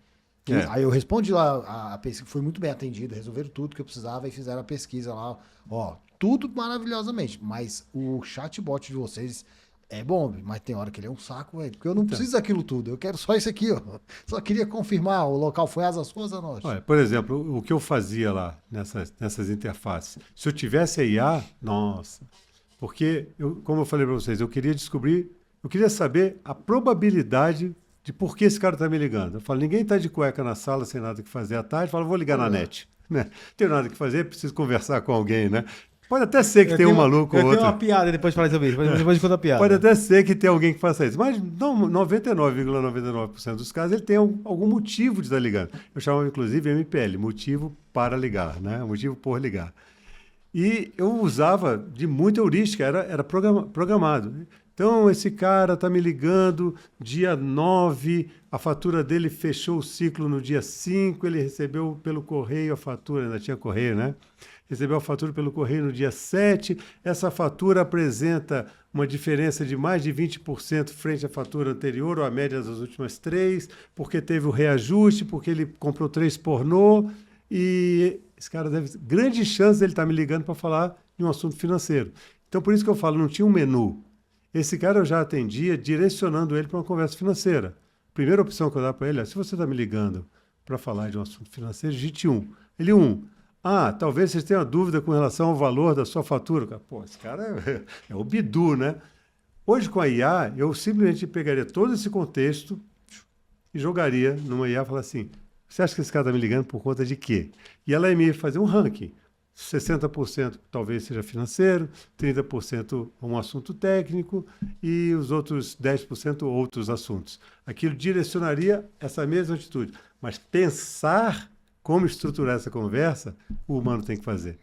Aí eu respondi lá, a pesquisa foi muito bem atendida, resolveram tudo que eu precisava e fizeram a pesquisa lá. Ó, tudo maravilhosamente, mas o chatbot de vocês é bom, mas tem hora que ele é um saco, velho, porque eu não preciso daquilo tudo, eu quero só isso aqui, ó. Só queria confirmar, o local foi Asa Sul ou Asa Norte? Olha, por exemplo, o que eu fazia lá nessas interfaces, se eu tivesse a IA, nossa, porque, como eu falei para vocês, eu queria saber a probabilidade de por que esse cara está me ligando. Eu falo, ninguém está de cueca na sala sem nada que fazer à tarde, falo, vou ligar na net. Né? Não tenho nada que fazer, preciso conversar com alguém, né? Pode até ser que tenha um maluco ou outro. Eu tenho uma piada depois de falar sobre isso, depois de contar a piada. Pode até ser que tenha alguém que faça isso, mas 99,99% dos casos ele tem algum motivo de estar ligando. Eu chamo, inclusive, MPL, motivo para ligar, né? Motivo por ligar. E eu usava de muita heurística, era programado. Então, esse cara está me ligando dia 9, a fatura dele fechou o ciclo no dia 5, ele recebeu pelo correio a fatura, ainda tinha correio, né? Recebeu a fatura pelo correio no dia 7, essa fatura apresenta uma diferença de mais de 20% frente à fatura anterior, ou à média das últimas 3, porque teve o reajuste, porque ele comprou 3 pornô, e esse cara grande chance dele estar me ligando para falar de um assunto financeiro. Então, por isso que eu falo, não tinha um menu. Esse cara eu já atendia direcionando ele para uma conversa financeira. Primeira opção que eu dava para ele é, se você está me ligando para falar de um assunto financeiro, digite 1. Ele, 1. Talvez vocês tenham dúvida com relação ao valor da sua fatura. Pô, esse cara é o Bidu, né? Hoje, com a IA, eu simplesmente pegaria todo esse contexto e jogaria numa IA e falaria assim, você acha que esse cara está me ligando por conta de quê? E ela ia me fazer um ranking. 60% talvez seja financeiro, 30% um assunto técnico e os outros 10% outros assuntos. Aquilo direcionaria essa mesma atitude. Mas pensar como estruturar essa conversa, o humano tem que fazer.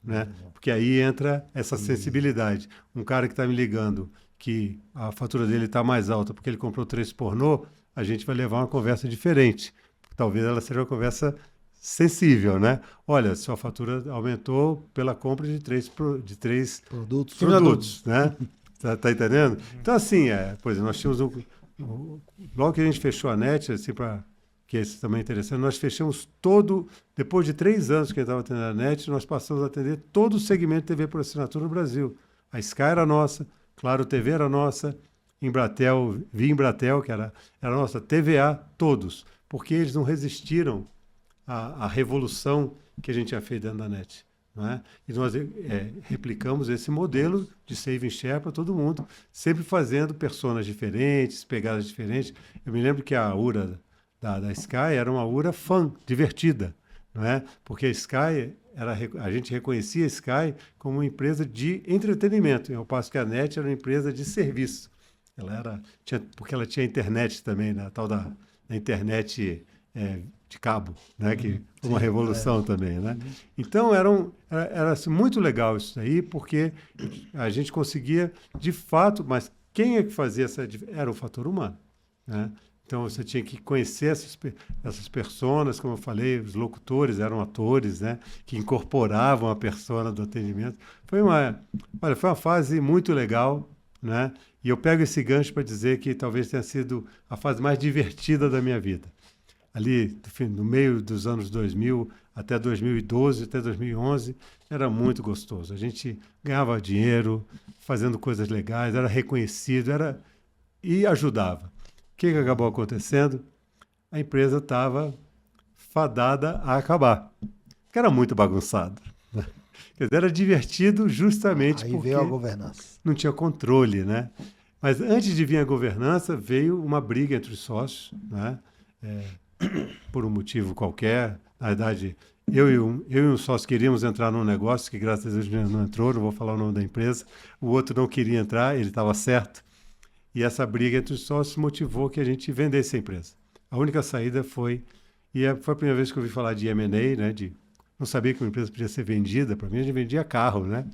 Né? Porque aí entra essa sensibilidade. Um cara que está me ligando que a fatura dele está mais alta porque ele comprou 3 pornô, a gente vai levar uma conversa diferente. Talvez ela seja uma conversa sensível, né? Olha, sua fatura aumentou pela compra de 3 produtos, né? Tá entendendo? Então, assim, por exemplo, nós tínhamos logo que a gente fechou a NET, assim, que isso também é interessante, nós fechamos depois de 3 anos que a gente estava atendendo a NET, nós passamos a atender todo o segmento de TV por assinatura no Brasil. A Sky era nossa, Claro TV era nossa, Embratel, Via Embratel, que era nossa, TVA, todos, porque eles não resistiram à revolução que a gente tinha feito dentro da NET. Não é? E nós replicamos esse modelo de save and share para todo mundo, sempre fazendo personas diferentes, pegadas diferentes. Eu me lembro que a URA da Sky era uma URA fã, divertida, não é? Porque a Sky, a gente reconhecia a Sky como uma empresa de entretenimento, ao passo que a NET era uma empresa de serviço. Porque ela tinha internet também, né? A tal da internet de cabo, né? Que foi uma revolução também, né? Então era assim, muito legal isso aí, porque a gente conseguia, de fato, mas quem é que fazia era o fator humano, né? Então você tinha que conhecer essas personas, como eu falei, os locutores eram atores, né? Que incorporavam a persona do atendimento. Foi uma fase muito legal, né? E eu pego esse gancho para dizer que talvez tenha sido a fase mais divertida da minha vida. Ali, no meio dos anos 2000, até 2012, até 2011, era muito gostoso. A gente ganhava dinheiro, fazendo coisas legais, era reconhecido, e ajudava. O que acabou acontecendo? A empresa estava fadada a acabar, porque era muito bagunçado. Né? Quer dizer, era divertido justamente Aí porque veio a governança. não tinha controle, né? Mas antes de vir a governança, veio uma briga entre os sócios, né? Por um motivo qualquer. Na verdade, eu e um sócio queríamos entrar num negócio que, graças a Deus, não entrou, não vou falar o nome da empresa. O outro não queria entrar, ele estava certo. E essa briga entre os sócios motivou que a gente vendesse a empresa. A única saída foi... foi a primeira vez que eu ouvi falar de M&A, né? Não sabia que uma empresa podia ser vendida. Para mim, a gente vendia carro, né?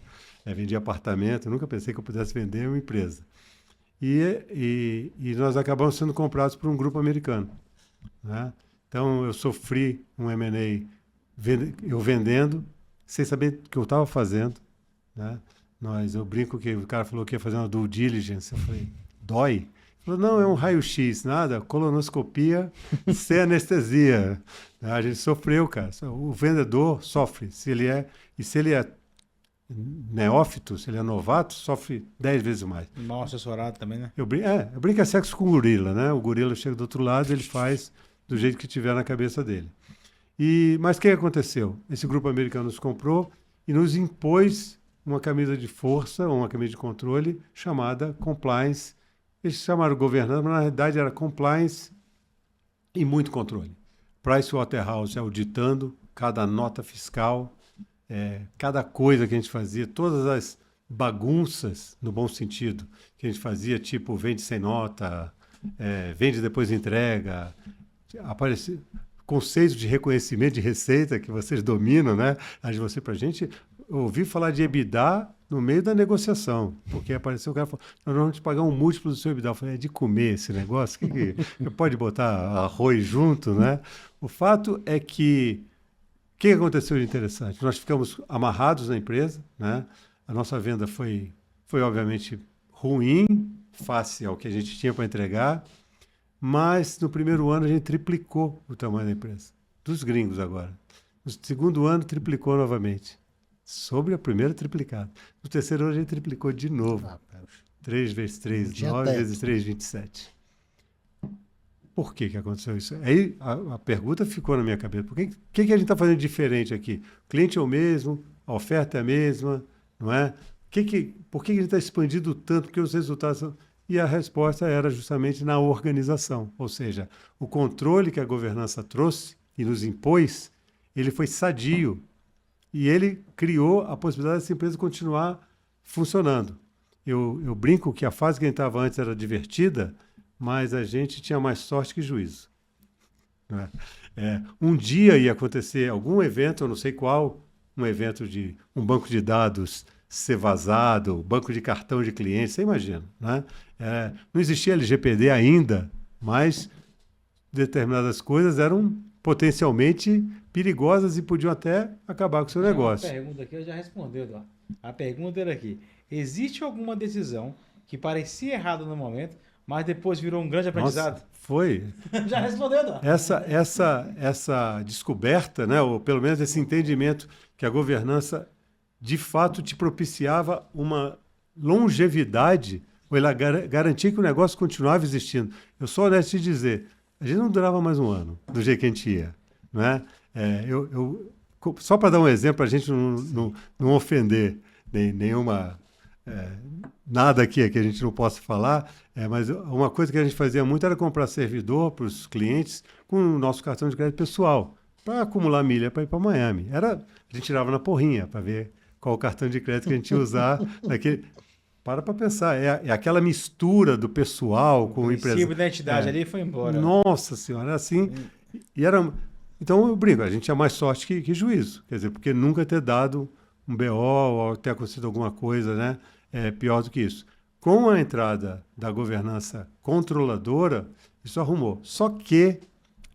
Vendia apartamento. Eu nunca pensei que eu pudesse vender uma empresa. E nós acabamos sendo comprados por um grupo americano. Né? Então, eu sofri um M&A, eu vendendo, sem saber o que eu estava fazendo. Né? Eu brinco que o cara falou que ia fazer uma due diligence. Eu falei, dói? Ele falou, não, é um raio-x, nada, colonoscopia sem anestesia. A gente sofreu, cara. O vendedor sofre. Se ele é neófito, se ele é novato, sofre 10 vezes mais. Mal assessorado também, né? Eu brinco é sexo com o gorila, né? O gorila chega do outro lado, ele faz do jeito que tiver na cabeça dele. Mas o que aconteceu? Esse grupo americano nos comprou e nos impôs uma camisa de força, ou uma camisa de controle, chamada compliance. Eles chamaram governança, mas na realidade era compliance e muito controle. Pricewaterhouse auditando cada nota fiscal, cada coisa que a gente fazia, todas as bagunças, no bom sentido, que a gente fazia, tipo vende sem nota, vende depois entrega, conceito de reconhecimento de receita que vocês dominam, né? Para a gente ouvir falar de EBITDA no meio da negociação, porque apareceu o cara e falou, nós vamos te pagar um múltiplo do seu EBITDA. Eu falei, é de comer esse negócio? Que pode botar arroz junto, né? O fato é que o que aconteceu de interessante? Nós ficamos amarrados na empresa, né? A nossa venda foi obviamente ruim, face ao que a gente tinha para entregar, mas no primeiro ano a gente triplicou o tamanho da empresa, dos gringos agora. No segundo ano triplicou novamente, sobre a primeira triplicada. No terceiro ano a gente triplicou de novo, 3 vezes 3, 9 vezes 3, 27. Por que que aconteceu isso? Aí a pergunta ficou na minha cabeça. Por que a gente está fazendo diferente aqui? O cliente é o mesmo, a oferta é a mesma, não é? Por que a gente está expandindo tanto? Porque os resultados são... E a resposta era justamente na organização. Ou seja, o controle que a governança trouxe e nos impôs, ele foi sadio. E ele criou a possibilidade dessa empresa continuar funcionando. Eu brinco que a fase que a gente estava antes era divertida, mas a gente tinha mais sorte que juízo. Né? Um dia ia acontecer algum evento, eu não sei qual, um evento de um banco de dados ser vazado, banco de cartão de cliente, você imagina. Né? Não existia LGPD ainda, mas determinadas coisas eram potencialmente perigosas e podiam até acabar com o seu negócio. A pergunta aqui eu já respondeu, Eduardo. A pergunta era aqui, existe alguma decisão que parecia errada no momento, mas depois virou um grande aprendizado? Nossa, foi. Já respondeu, Eduardo. Essa descoberta, né, ou pelo menos esse entendimento que a governança de fato te propiciava uma longevidade, ou ela garantia que o negócio continuava existindo. Eu sou honesto de dizer, a gente não durava mais um ano do jeito que a gente ia. Né? Só para dar um exemplo, para a gente não ofender nenhuma... nada aqui que a gente não possa falar, mas uma coisa que a gente fazia muito era comprar servidor para os clientes com o nosso cartão de crédito pessoal, para acumular milha para ir para Miami. A gente tirava na porrinha para ver qual o cartão de crédito que a gente ia usar. Para pensar, é aquela mistura do pessoal com o empresário. O princípio da identidade ali foi embora. Nossa Senhora, era assim. Então, eu brinco, a gente tinha mais sorte que juízo. Quer dizer, porque nunca ter dado um BO ou ter acontecido alguma coisa, né? Pior do que isso. Com a entrada da governança controladora, isso arrumou. Só que,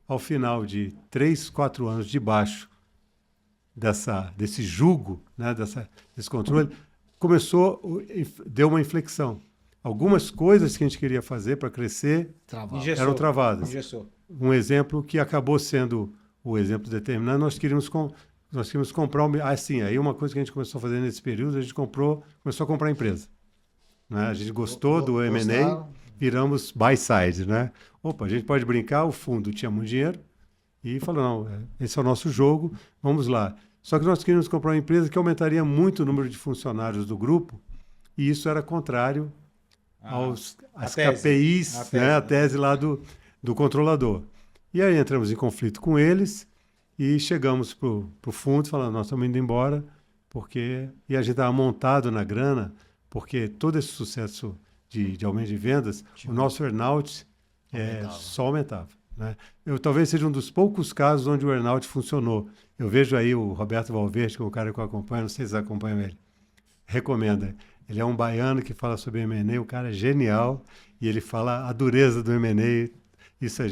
ao final de 3, 4 anos debaixo desse jugo, né? Desse controle, deu uma inflexão. Algumas coisas que a gente queria fazer para crescer eram travadas. Engessou. Um exemplo que acabou sendo o exemplo determinante, nós queríamos comprar aí uma coisa que a gente começou a fazer nesse período, a gente começou a comprar empresa. Né? A gente gostou do M&A, viramos buy side, né? Opa, a gente pode brincar, o fundo tinha muito dinheiro e falou, não, esse é o nosso jogo, vamos lá. Só que nós queríamos comprar uma empresa que aumentaria muito o número de funcionários do grupo e isso era contrário às KPIs, né? A tese lá do controlador. E aí entramos em conflito com eles e chegamos para o fundo falando, nós estamos indo embora, e a gente estava montado na grana, porque todo esse sucesso de aumento de vendas, o nosso earnout só aumentava. Né? Talvez seja um dos poucos casos onde o earnout funcionou. Eu vejo aí o Roberto Valverde, que é o cara que eu acompanho, não sei se vocês acompanham ele, recomenda. Ele é um baiano que fala sobre M&A, o cara é genial, e ele fala a dureza do M&A, isso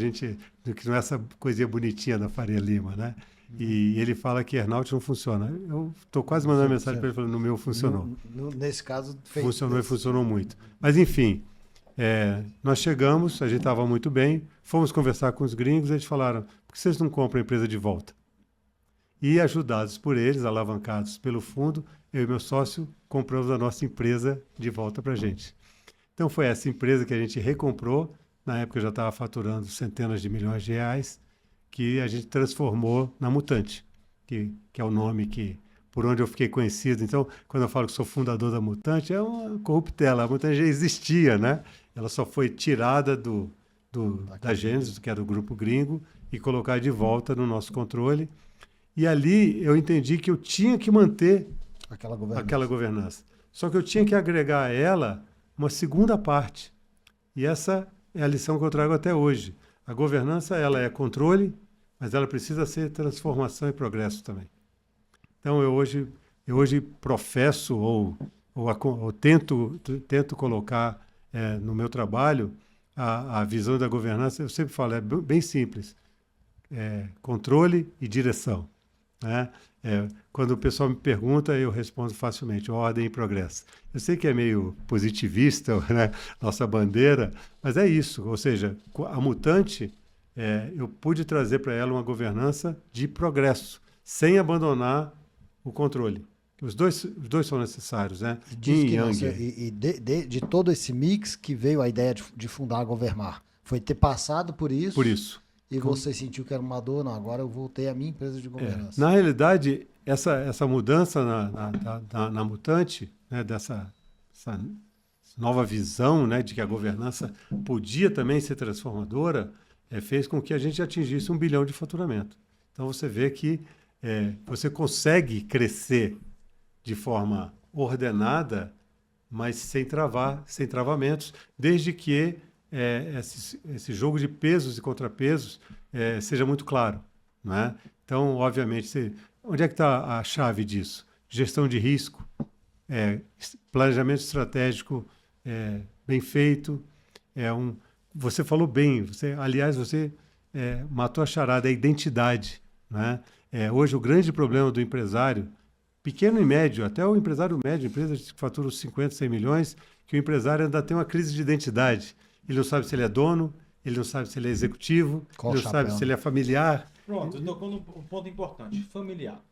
que não é essa coisinha bonitinha da Faria Lima, né? E ele fala que earnout não funciona. Eu estou quase mandando mensagem para ele falando, no meu funcionou. Nesse caso, funcionou e funcionou muito. Mas, enfim, nós chegamos, a gente estava muito bem, fomos conversar com os gringos, eles falaram, por que vocês não compram a empresa de volta? E ajudados por eles, alavancados pelo fundo, eu e meu sócio compramos a nossa empresa de volta para a gente. Então, foi essa empresa que a gente recomprou, na época eu já estava faturando centenas de milhões de reais, que a gente transformou na Mutante, que é o nome por onde eu fiquei conhecido. Então, quando eu falo que sou fundador da Mutante, é uma corruptela. A Mutante já existia, né? Ela só foi tirada da Gênesis, que era o grupo gringo, e colocada de volta no nosso controle. E ali eu entendi que eu tinha que manter aquela governança. Só que eu tinha que agregar a ela uma segunda parte. E essa é a lição que eu trago até hoje. A governança, ela é controle, mas ela precisa ser transformação e progresso também. Então, eu hoje professo ou tento colocar no meu trabalho a visão da governança. Eu sempre falo, é bem simples. Controle e direção. Né? Quando o pessoal me pergunta, eu respondo facilmente, ordem e progresso. Eu sei que é meio positivista, né? Nossa bandeira, mas é isso. Ou seja, a Mutante, eu pude trazer para ela uma governança de progresso, sem abandonar o controle. Os dois são necessários, né? De todo esse mix que veio a ideia de fundar a Governmar. Foi ter passado por isso. Por isso. E você sentiu que era uma dor? Não, agora eu voltei à minha empresa de governança. Na realidade, essa mudança na Mutante, né, essa nova visão, né, de que a governança podia também ser transformadora, fez com que a gente atingisse 1 bilhão de faturamento. Então, você vê que você consegue crescer de forma ordenada, mas sem travamentos, desde que esse jogo de pesos e contrapesos seja muito claro. Né? Então, obviamente, onde é que está a chave disso? Gestão de risco, planejamento estratégico bem feito. Você falou bem, aliás, você matou a charada, a identidade. Né? Hoje, o grande problema do empresário, pequeno e médio, até o empresário médio, empresas que faturam 50, 100 milhões, que o empresário ainda tem uma crise de identidade. Ele não sabe se ele é dono, ele não sabe se ele é executivo, ele não sabe se ele é familiar. Pronto, tocou num ponto importante, familiar.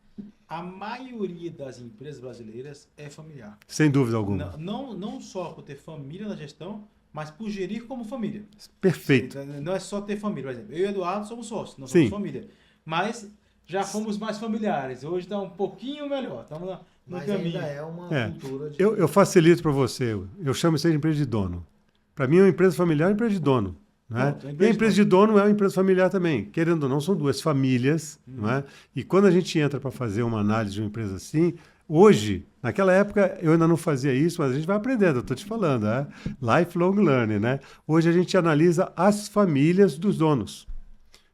A maioria das empresas brasileiras é familiar. Sem dúvida alguma. Não só por ter família na gestão, mas por gerir como família. Perfeito. Não é só ter família, por exemplo. Eu e o Eduardo somos sócios, não somos família. Mas já fomos mais familiares. Hoje está um pouquinho melhor. Estamos no caminho. Ainda é uma cultura de... Eu facilito para você. Eu chamo isso de empresa de dono. Para mim, uma empresa familiar é uma empresa de dono. Né? E a empresa de dono é uma empresa familiar também. Querendo ou não, são duas famílias. Não é? E quando a gente entra para fazer uma análise de uma empresa assim, hoje, naquela época, eu ainda não fazia isso, mas a gente vai aprendendo, eu estou te falando. Lifelong learning. Né? Hoje a gente analisa as famílias dos donos.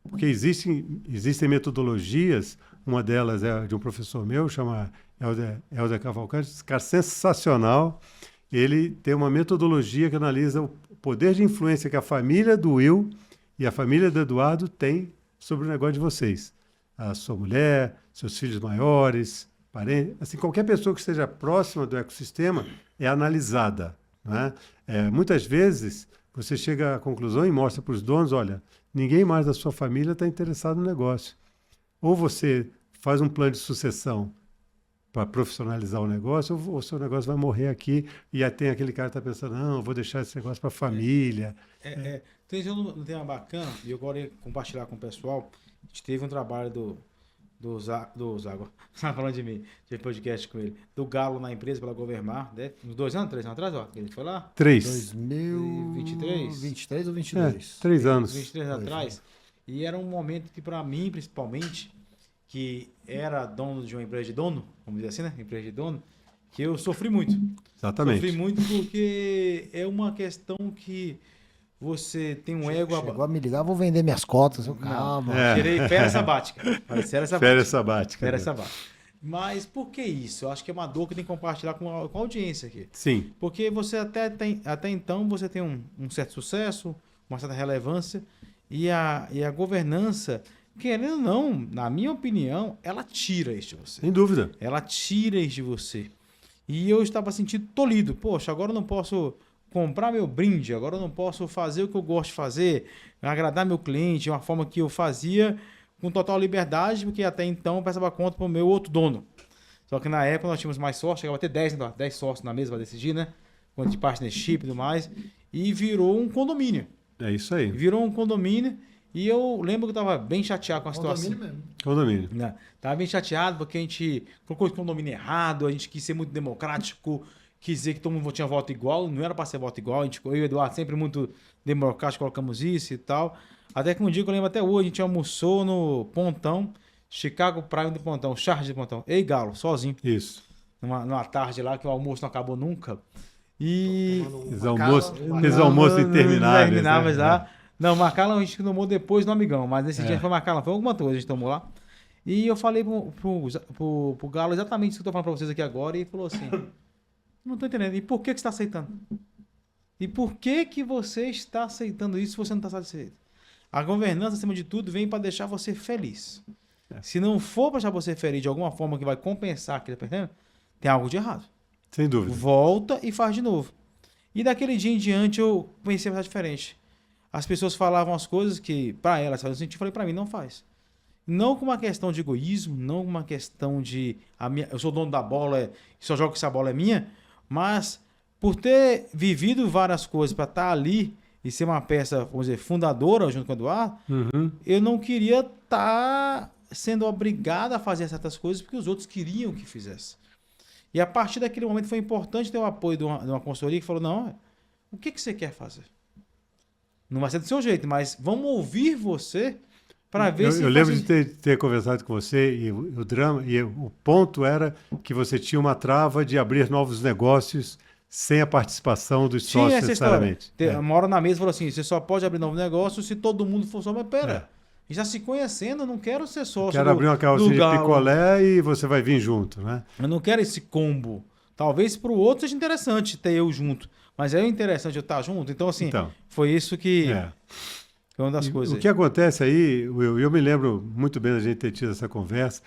Porque existem metodologias, uma delas é de um professor meu, chama Helder Cavalcante, esse cara sensacional. Ele tem uma metodologia que analisa o poder de influência que a família do Will e a família do Eduardo tem sobre o negócio de vocês. A sua mulher, seus filhos maiores, parentes, assim, qualquer pessoa que esteja próxima do ecossistema é analisada. Né? Muitas vezes você chega à conclusão e mostra para os donos, olha, ninguém mais da sua família está interessado no negócio. Ou você faz um plano de sucessão para profissionalizar o negócio, ou o seu negócio vai morrer aqui, e aí tem aquele cara que está pensando, não, eu vou deixar esse negócio para a família. Tem um tema bacana, e eu gostaria de compartilhar com o pessoal. A gente teve um trabalho do Zago, falando de mim, de podcast com ele, do Galo na empresa pela Governmar, né? Uns 2 anos, 3 anos atrás, ó, que ele foi lá. 2023? 23 ou 22? 3 anos. 23 anos atrás. E era um momento que, para mim, principalmente, que era dono de uma empresa de dono, vamos dizer assim, né? Empresa de dono, que eu sofri muito. Exatamente. Sofri muito porque é uma questão que você tem um ego... Chegou a me ligar, vou vender minhas cotas. Calma. Tirei férias sabática. Férias sabática. Férias sabática. Mas por que isso? Eu acho que é uma dor que tem que compartilhar com a audiência aqui. Sim. Porque você até então você tem um certo sucesso, uma certa relevância, e a governança, querendo ou não, na minha opinião, ela tira isso de você. Sem dúvida. Ela tira isso de você. E eu estava sentindo tolhido. Poxa, agora eu não posso comprar meu brinde, agora eu não posso fazer o que eu gosto de fazer, agradar meu cliente de uma forma que eu fazia com total liberdade, porque até então eu prestava conta para o meu outro dono. Só que na época nós tínhamos mais sócios, chegava a ter 10 sócios na mesa para decidir, né? Quanto de partnership e tudo mais. E virou um condomínio. É isso aí. Virou um condomínio. E eu lembro que eu estava bem chateado com a situação. Condomínio mesmo. Condomínio. Estava bem chateado porque a gente colocou o condomínio errado, a gente quis ser muito democrático, quis dizer que todo mundo tinha voto igual, não era para ser voto igual. Eu e o Eduardo sempre muito democrático, colocamos isso e tal. Até que um dia que eu lembro até hoje, a gente almoçou no Pontão, Chicago Prime do Pontão, Charge do Pontão. Ei, Galo, sozinho. Isso. Numa tarde lá que o almoço não acabou nunca. E... Esses almoços intermináveis. Lá. Né? Não, Macallan a gente tomou depois no Amigão, mas nesse dia foi Macallan, foi alguma coisa a gente tomou lá. E eu falei pro Galo exatamente isso que eu tô falando pra vocês aqui agora, e ele falou assim, não tô entendendo, e por que você está aceitando? E por que você está aceitando isso se você não está satisfeito? A governança, acima de tudo, vem para deixar você feliz. Se não for para deixar você feliz de alguma forma que vai compensar aquilo que está perdendo, tem algo de errado. Sem dúvida. Volta e faz de novo. E daquele dia em diante eu pensei a pensar diferente. As pessoas falavam as coisas que para elas faziam sentido, eu falei para mim, não faz. Não com uma questão de egoísmo, não com uma questão de eu sou dono da bola, só jogo que essa bola é minha, mas por ter vivido várias coisas para estar ali e ser uma peça, vamos dizer, fundadora junto com o Eduardo, eu não queria estar sendo obrigado a fazer certas coisas porque os outros queriam que fizesse. E a partir daquele momento foi importante ter o apoio de uma consultoria que falou, não, o que você quer fazer? Não vai ser do seu jeito, mas vamos ouvir você para ver se... Eu lembro de ter conversado com você e o drama, e o ponto era que você tinha uma trava de abrir novos negócios sem a participação dos sócios necessariamente. Uma hora na mesa falou assim, você só pode abrir novo negócio se todo mundo for só, mas pera, a gente está se conhecendo, eu não quero ser sócio quero abrir uma carrocinha de picolé e você vai vir junto, né? Eu não quero esse combo. Talvez para o outro seja interessante ter eu junto, mas é interessante eu estar junto. Então, assim, foi isso que foi uma das coisas. O que acontece aí, eu me lembro muito bem da gente ter tido essa conversa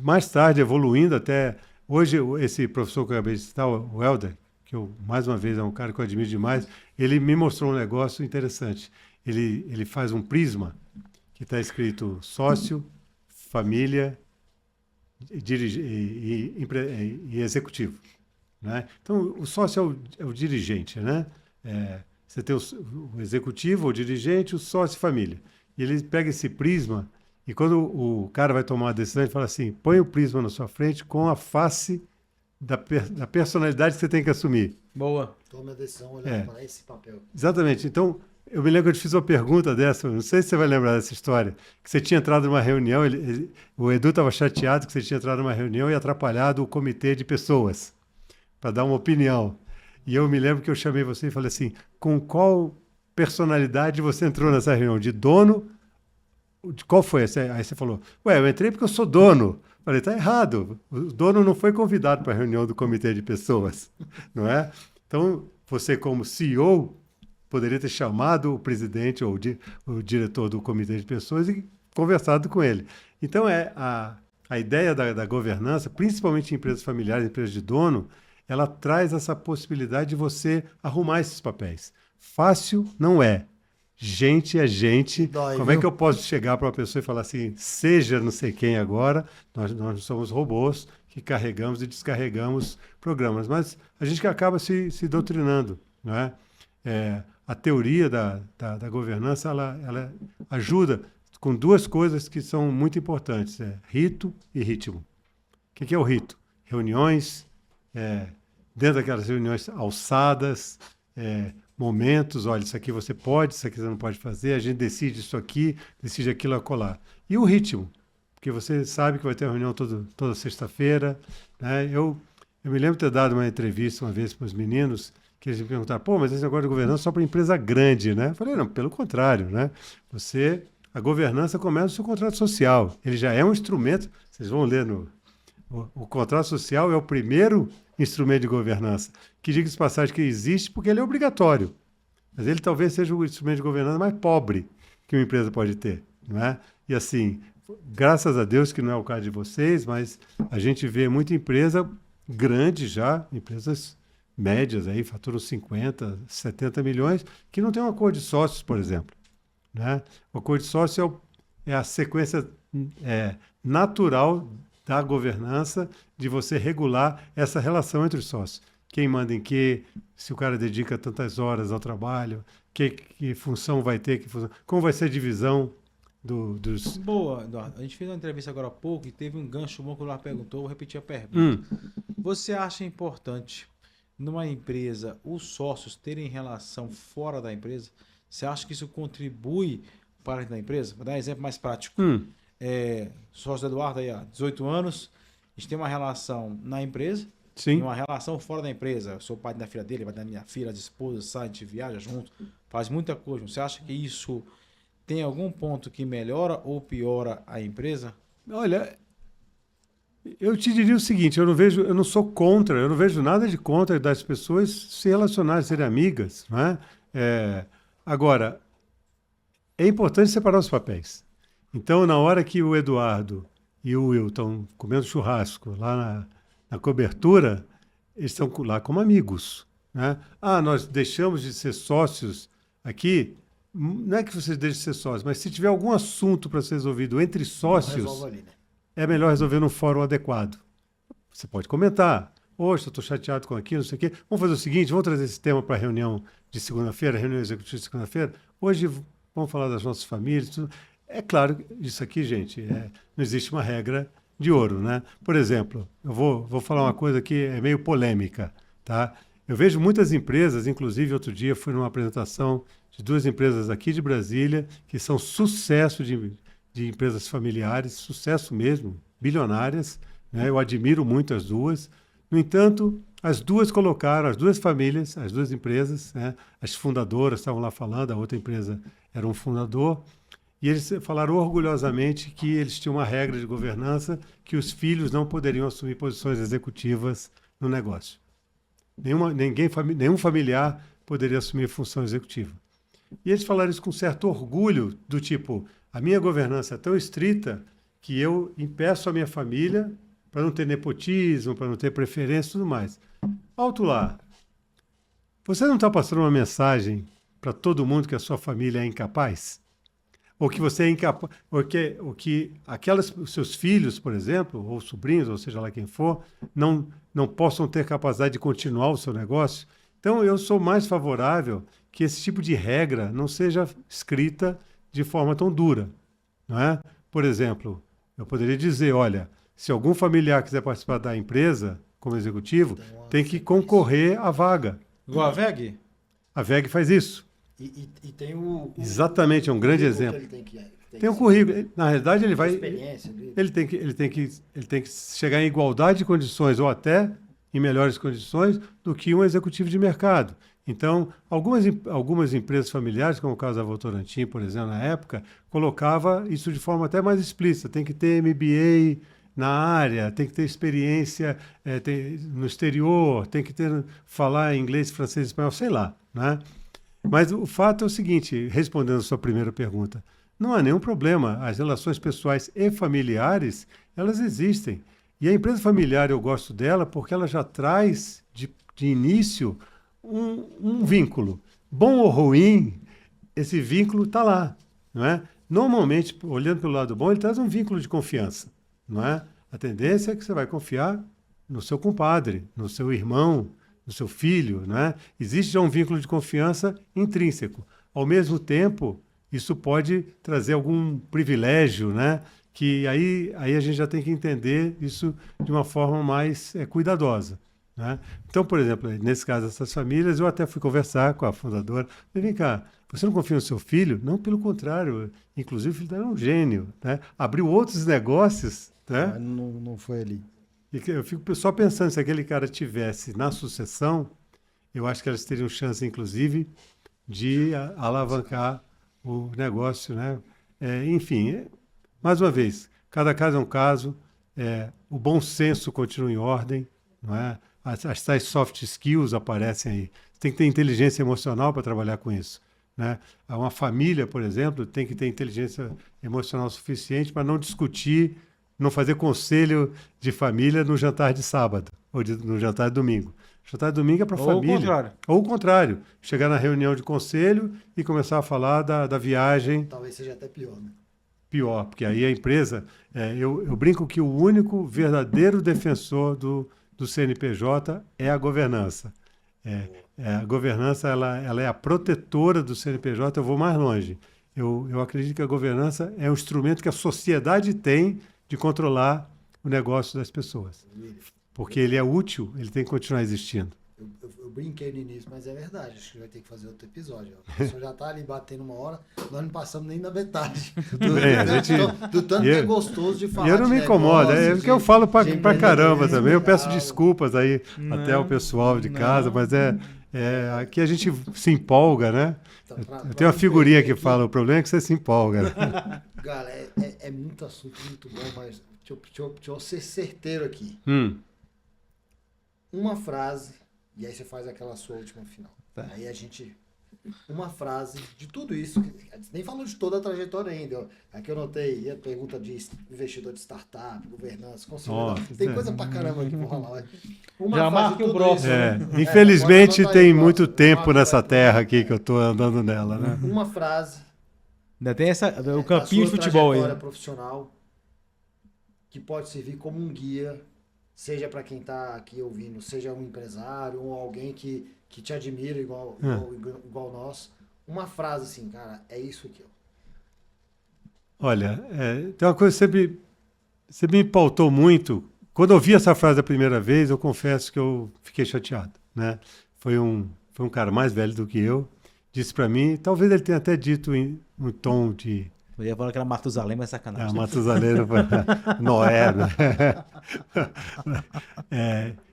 mais tarde, evoluindo até... Hoje, esse professor que eu acabei de citar, o Helder, que mais uma vez é um cara que eu admiro demais, ele me mostrou um negócio interessante. Ele faz um prisma que está escrito sócio, família e executivo. Né? Então, o sócio é o dirigente. Né? Você tem o executivo, o dirigente, o sócio e família. E ele pega esse prisma... E quando o cara vai tomar uma decisão, ele fala assim, põe o prisma na sua frente com a face da personalidade que você tem que assumir. Boa. Tome a decisão olhando para esse papel. Exatamente. Então, eu me lembro que eu te fiz uma pergunta dessa, não sei se você vai lembrar dessa história, que você tinha entrado numa reunião, o Edu estava chateado que você tinha entrado numa reunião e atrapalhado o comitê de pessoas para dar uma opinião. E eu me lembro que eu chamei você e falei assim, com qual personalidade você entrou nessa reunião? De dono? Qual foi? Aí você falou, eu entrei porque eu sou dono. Falei, tá errado. O dono não foi convidado para a reunião do comitê de pessoas, não é? Então, você como CEO poderia ter chamado o presidente ou o diretor do comitê de pessoas e conversado com ele. Então, a ideia da governança, principalmente em empresas familiares, empresas de dono, ela traz essa possibilidade de você arrumar esses papéis. Fácil não é. Gente é gente. Como é que eu posso chegar para uma pessoa e falar assim, seja não sei quem agora, nós não somos robôs que carregamos e descarregamos programas. Mas a gente que acaba se doutrinando, não é? A teoria da governança, ela ajuda com duas coisas que são muito importantes, rito e ritmo. O que é o rito? Reuniões, dentro daquelas reuniões alçadas, momentos, olha, isso aqui você pode, isso aqui você não pode fazer, a gente decide isso aqui, decide aquilo acolá. E o ritmo, porque você sabe que vai ter uma reunião toda sexta-feira, né? Eu me lembro de ter dado uma entrevista uma vez para os meninos, que eles me perguntaram, pô, mas esse negócio de governança é só para empresa grande, né? Eu falei, não, pelo contrário, né? A governança começa no seu contrato social, ele já é um instrumento, vocês vão ler o contrato social é o primeiro instrumento de governança, que diga de passagem que existe porque ele é obrigatório. Mas ele talvez seja o instrumento de governança mais pobre que uma empresa pode ter, não é? E assim, graças a Deus que não é o caso de vocês, mas a gente vê muita empresa grande já, empresas médias aí, faturam 50, 70 milhões, que não tem um acordo de sócios, por exemplo, né? O acordo de sócio é a sequência natural da governança, de você regular essa relação entre os sócios. Quem manda em quê, se o cara dedica tantas horas ao trabalho, que função vai ter, como vai ser a divisão dos... Boa, Eduardo. A gente fez uma entrevista agora há pouco e teve um gancho bom que o Lar perguntou, vou repetir a pergunta. Você acha importante, numa empresa, os sócios terem relação fora da empresa? Você acha que isso contribui para a empresa? Vou dar um exemplo mais prático. Sócio do Eduardo aí há 18 anos, a gente tem uma relação na empresa, Sim. E uma relação fora da empresa. Eu sou pai da filha dele, vai da minha filha, a esposa, sai, a gente viaja junto, faz muita coisa. Você acha que isso tem algum ponto que melhora ou piora a empresa? Olha, eu te diria o seguinte, eu não sou contra, eu não vejo nada de contra das pessoas se relacionarem, serem amigas, não é? Agora, é importante separar os papéis. Então, na hora que o Eduardo e o Will estão comendo churrasco lá na cobertura, eles estão lá como amigos, né? Nós deixamos de ser sócios aqui. Não é que vocês deixem de ser sócios, mas se tiver algum assunto para ser resolvido entre sócios, Ali, né? é melhor resolver num fórum adequado. Você pode comentar. Hoje eu estou chateado com aquilo, não sei o quê. Vamos fazer o seguinte, vamos trazer esse tema para a reunião de segunda-feira, reunião executiva de segunda-feira. Hoje vamos falar das nossas famílias. Tudo. É claro, isso aqui, gente, não existe uma regra de ouro, né? Por exemplo, eu vou falar uma coisa que é meio polêmica, tá? Eu vejo muitas empresas, inclusive outro dia fui numa apresentação de duas empresas aqui de Brasília, que são sucesso de empresas familiares, sucesso mesmo, bilionárias, né? Eu admiro muito as duas. No entanto, as duas colocaram, as duas famílias, as duas empresas, né? As fundadoras estavam lá falando, a outra empresa era um fundador, e eles falaram orgulhosamente que eles tinham uma regra de governança que os filhos não poderiam assumir posições executivas no negócio. Nenhum familiar poderia assumir função executiva. E eles falaram isso com certo orgulho, do tipo, a minha governança é tão estrita que eu impeço a minha família para não ter nepotismo, para não ter preferência e tudo mais. Alto lá. Você não está passando uma mensagem para todo mundo que a sua família é incapaz? Ou que você é incapaz, ou que os seus filhos, por exemplo, ou sobrinhos, ou seja lá quem for, não possam ter capacidade de continuar o seu negócio? Então, eu sou mais favorável que esse tipo de regra não seja escrita de forma tão dura, não é? Por exemplo, eu poderia dizer, olha, se algum familiar quiser participar da empresa como executivo, tem que concorrer à vaga. Igual a VEG? A VEG faz isso. E tem o Exatamente, é um grande exemplo. Tem um currículo. Na realidade, ele tem que chegar em igualdade de condições ou até em melhores condições do que um executivo de mercado. Então, algumas empresas familiares, como o caso da Votorantim, por exemplo, na época, colocava isso de forma até mais explícita. Tem que ter MBA na área, tem que ter experiência no exterior, tem que falar inglês, francês, espanhol, sei lá, né? Mas o fato é o seguinte, respondendo a sua primeira pergunta, não há nenhum problema. As relações pessoais e familiares, elas existem. E a empresa familiar, eu gosto dela porque ela já traz de início um vínculo. Bom ou ruim, esse vínculo está lá, não é? Normalmente, olhando pelo lado bom, ele traz um vínculo de confiança, não é? A tendência é que você vai confiar no seu compadre, no seu irmão, no seu filho, né? Existe já um vínculo de confiança intrínseco. Ao mesmo tempo, isso pode trazer algum privilégio, né? Que aí a gente já tem que entender isso de uma forma mais cuidadosa, né? Então, por exemplo, nesse caso dessas famílias, eu até fui conversar com a fundadora. Falei, vem cá, você não confia no seu filho? Não, pelo contrário. Inclusive, o filho dela é um gênio, né? Abriu outros negócios, né? Mas não foi ali. E eu fico só pensando, se aquele cara tivesse na sucessão, eu acho que elas teriam chance, inclusive, de alavancar o negócio, né? Enfim, mais uma vez, cada caso é um caso, o bom senso continua em ordem, não é? As tais soft skills aparecem aí. Você tem que ter inteligência emocional para trabalhar com isso, né? Uma família, por exemplo, tem que ter inteligência emocional suficiente para não discutir, não fazer conselho de família no jantar de sábado ou no jantar de domingo. Jantar de domingo é para a família. Contrário. Ou o contrário. Chegar na reunião de conselho e começar a falar da viagem. Talvez seja até pior, né? Pior, porque aí a empresa... eu brinco que o único verdadeiro defensor do CNPJ é a governança. A governança ela é a protetora do CNPJ. Eu vou mais longe. Eu acredito que a governança é um instrumento que a sociedade tem de controlar o negócio das pessoas. Porque ele é útil, ele tem que continuar existindo. Eu brinquei no início, mas é verdade. Acho que vai ter que fazer outro episódio. A pessoa já está ali batendo uma hora, nós não passamos nem da metade. Do tanto que é gostoso de falar. E eu não me incomodo, é porque eu falo pra caramba também. Eu peço desculpas aí até ao pessoal de casa, mas aqui a gente se empolga, né? Eu tenho uma figurinha que fala, o problema é que você se empolga. Né? Galera, é muito assunto, muito bom, mas deixa eu ser certeiro aqui. Uma frase, e aí você faz aquela sua última final. Tá. Aí a gente... Uma frase de tudo isso, nem falou de toda a trajetória ainda. Aqui eu notei a pergunta de investidor de startup, governança, conselheiro. Tem coisa pra caramba aqui pra rolar. Já marca o próximo. Infelizmente tem muito tempo nessa terra aqui que eu tô andando nela, né? Uma frase. Ainda tem o campinho de futebol aí. Profissional que pode servir como um guia, seja para quem está aqui ouvindo, seja um empresário ou alguém que te admira igual nós. Uma frase assim, cara, é isso aqui. Ó. Olha, tem uma coisa que você me pautou muito. Quando eu vi essa frase a primeira vez, eu confesso que eu fiquei chateado, né? Foi um cara mais velho do que eu, disse para mim, talvez ele tenha até dito em um tom de... Eu ia falar que era Matusalém, mas sacanagem. Matusalém não foi Noé, né?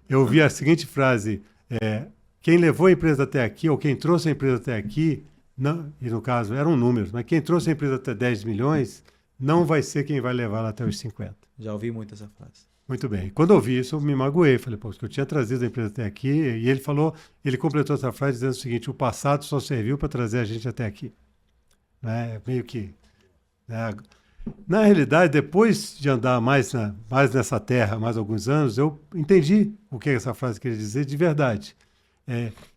Eu vi a seguinte frase, quem levou a empresa até aqui, ou quem trouxe a empresa até aqui, não, e no caso eram números, mas quem trouxe a empresa até 10 milhões, não vai ser quem vai levá-la até os 50. Já ouvi muito essa frase. Muito bem. Quando eu ouvi isso, eu me magoei. Falei, pô, que eu tinha trazido a empresa até aqui, e ele completou essa frase dizendo o seguinte, o passado só serviu para trazer a gente até aqui. Né? Meio que... Na realidade, depois de andar mais nessa terra, mais alguns anos, eu entendi o que essa frase queria dizer de verdade.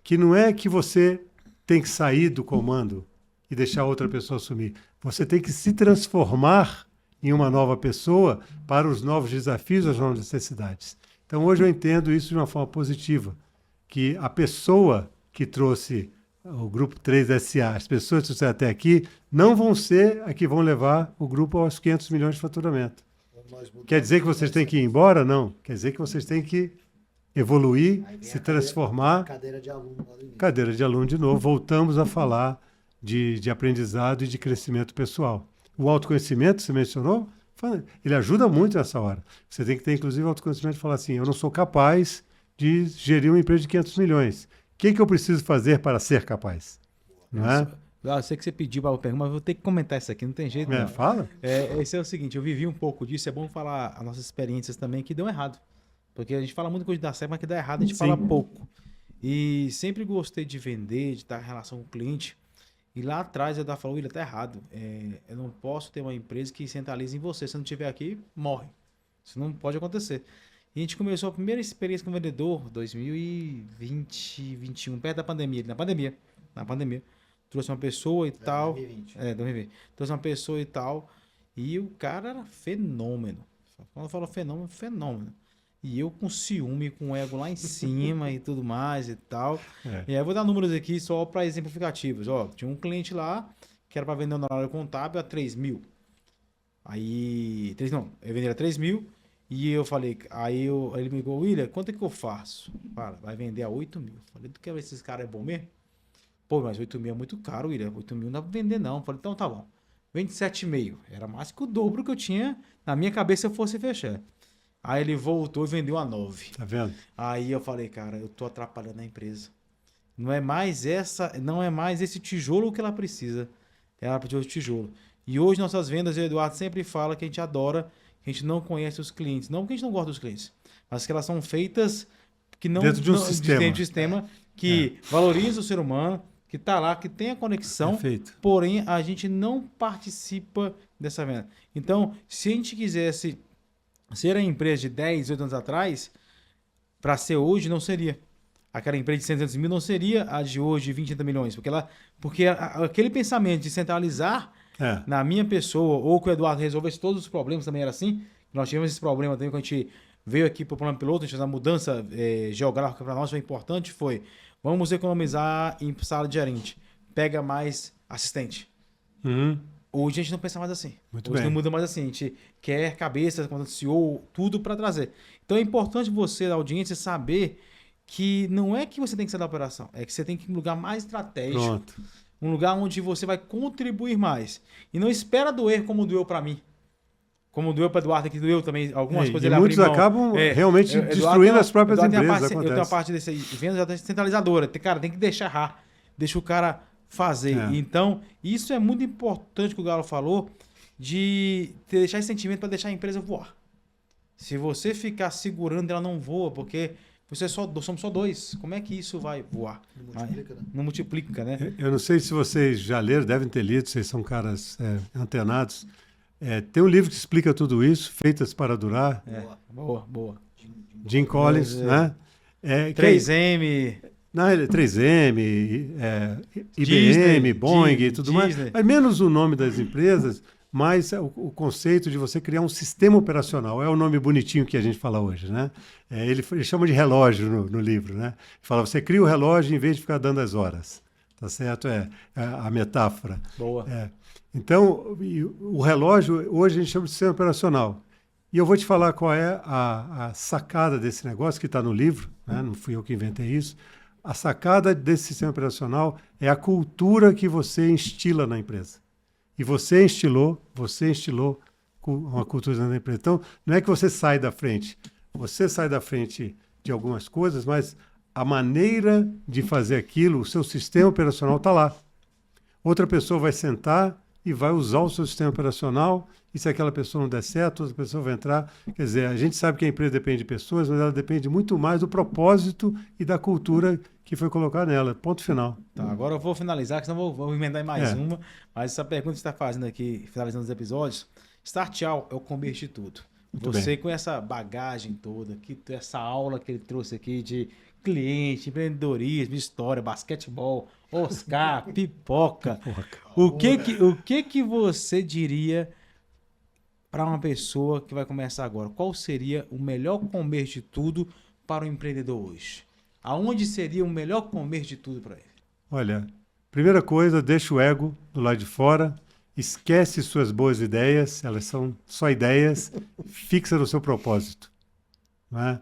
Que não é que você tem que sair do comando e deixar outra pessoa assumir. Você tem que se transformar em uma nova pessoa para os novos desafios, as novas necessidades. Então, hoje eu entendo isso de uma forma positiva, que a pessoa que trouxe o Grupo 3SA, as pessoas que trouxeram até aqui, não vão ser a que vão levar o grupo aos 500 milhões de faturamento. Quer dizer que vocês têm que ir embora? Não. Quer dizer que vocês têm que evoluir, se transformar. Cadeira de aluno. Cadeira de aluno de novo. Voltamos a falar de aprendizado e de crescimento pessoal. O autoconhecimento, você mencionou, ele ajuda muito nessa hora. Você tem que ter, inclusive, autoconhecimento de falar assim, eu não sou capaz de gerir uma empresa de 500 milhões. O que eu preciso fazer para ser capaz? Não é? Eu sei que você pediu para eu perguntar, mas eu vou ter que comentar isso aqui, não tem jeito. Não. Fala. Esse é o seguinte, eu vivi um pouco disso, é bom falar as nossas experiências também que dão errado. Porque a gente fala muito coisa que dá certo, mas que dá errado a gente fala pouco. E sempre gostei de vender, de estar em relação com o cliente. E lá atrás eu falei, William, tá errado. Eu não posso ter uma empresa que centralize em você. Se não estiver aqui, morre. Isso não pode acontecer. E a gente começou a primeira experiência com vendedor, 2020, 2021, perto da pandemia. Na pandemia. Trouxe uma pessoa e tal. 2020. 2020. Trouxe uma pessoa e tal. E o cara era fenômeno. Quando eu falo fenômeno, fenômeno. E eu com ciúme, com o ego lá em cima e tudo mais e tal. E aí eu vou dar números aqui só para exemplificativos. Ó, tinha um cliente lá que era para vender um honorário contábil a 3 mil. Aí, eu vendi a 3 mil e eu falei, aí ele me ligou, William, quanto é que eu faço? Fala, vai vender a 8 mil. Falei, tu quer ver se esse cara é bom mesmo? Pô, mas 8 mil é muito caro, William. 8 mil não dá para vender não. Falei, então tá bom. Vende 7,5. Era mais que o dobro que eu tinha na minha cabeça se eu fosse fechar. Aí ele voltou e vendeu a 9. Tá vendo? Aí eu falei, cara, eu tô atrapalhando a empresa. Não é mais esse tijolo que ela precisa. Ela precisa de tijolo. E hoje nossas vendas, o Eduardo sempre fala que a gente adora, que a gente não conhece os clientes. Não que a gente não gosta dos clientes, mas que elas são feitas que não dentro de um sistema. Dentro de um sistema que valoriza o ser humano, que tá lá, que tem a conexão. Perfeito. Porém, a gente não participa dessa venda. Então, se a gente quisesse ser a empresa de 10, 8 anos atrás, para ser hoje, não seria. Aquela empresa de 100 mil não seria a de hoje de 20, 30 milhões. Porque aquele pensamento de centralizar na minha pessoa, ou que o Eduardo resolvesse todos os problemas, também era assim. Nós tivemos esse problema também quando a gente veio aqui para o plano piloto, a gente fez uma mudança geográfica para nós, foi importante, vamos economizar em sala de gerente. Pega mais assistente. Hoje a gente não pensa mais assim. Hoje não muda mais assim. A gente quer cabeça, quando CEO, tudo para trazer. Então é importante você, da audiência, saber que não é que você tem que sair da operação, é que você tem que ir em um lugar mais estratégico. Pronto. Um lugar onde você vai contribuir mais. E não espera doer como doeu para mim. Como doeu para Eduardo, que doeu também. Algumas coisas ele muitos acabam realmente destruindo as próprias empresas. Eu tenho uma parte desse venda já centralizadora. Cara, tem que deixar errar. Deixa o cara fazer. Então, isso é muito importante que o Galo falou, de deixar esse sentimento para deixar a empresa voar. Se você ficar segurando, ela não voa, porque somos só dois. Como é que isso vai voar? Não multiplica, né? Eu não sei se vocês já leram, devem ter lido, vocês são caras antenados. Tem um livro que explica tudo isso, Feitas para Durar. Boa. Jim Collins, né? 3M... Não, 3M, IBM, Disney, Boeing e tudo mais. Disney. Mas menos o nome das empresas, mas o conceito de você criar um sistema operacional. É o nome bonitinho que a gente fala hoje, né? Ele chama de relógio no livro, né? Ele fala, você cria o relógio em vez de ficar dando as horas. Tá certo? É a metáfora. Boa. Então, o relógio, hoje a gente chama de sistema operacional. E eu vou te falar qual é a sacada desse negócio que está no livro, né? Não fui eu que inventei isso. A sacada desse sistema operacional é a cultura que você instila na empresa. E você instilou uma cultura na empresa. Então, não é que você sai da frente. Você sai da frente de algumas coisas, mas a maneira de fazer aquilo, o seu sistema operacional está lá. Outra pessoa vai sentar e vai usar o seu sistema operacional, e se aquela pessoa não der certo, outra pessoa vai entrar. Quer dizer, a gente sabe que a empresa depende de pessoas, mas ela depende muito mais do propósito e da cultura que foi colocada nela. Ponto final. Tá, agora eu vou finalizar, que senão vou emendar em mais uma. Mas essa pergunta que você está fazendo aqui, finalizando os episódios, Startial é o começo de tudo. Muito você bem. Com essa bagagem toda, essa aula que ele trouxe aqui de cliente, empreendedorismo, história, basquetebol, Oscar, pipoca. O que você diria para uma pessoa que vai começar agora? Qual seria o melhor começo de tudo para o empreendedor hoje? Aonde seria o melhor começo de tudo para ele? Olha, primeira coisa, deixa o ego do lado de fora, esquece suas boas ideias, elas são só ideias, fixa no seu propósito. Não é?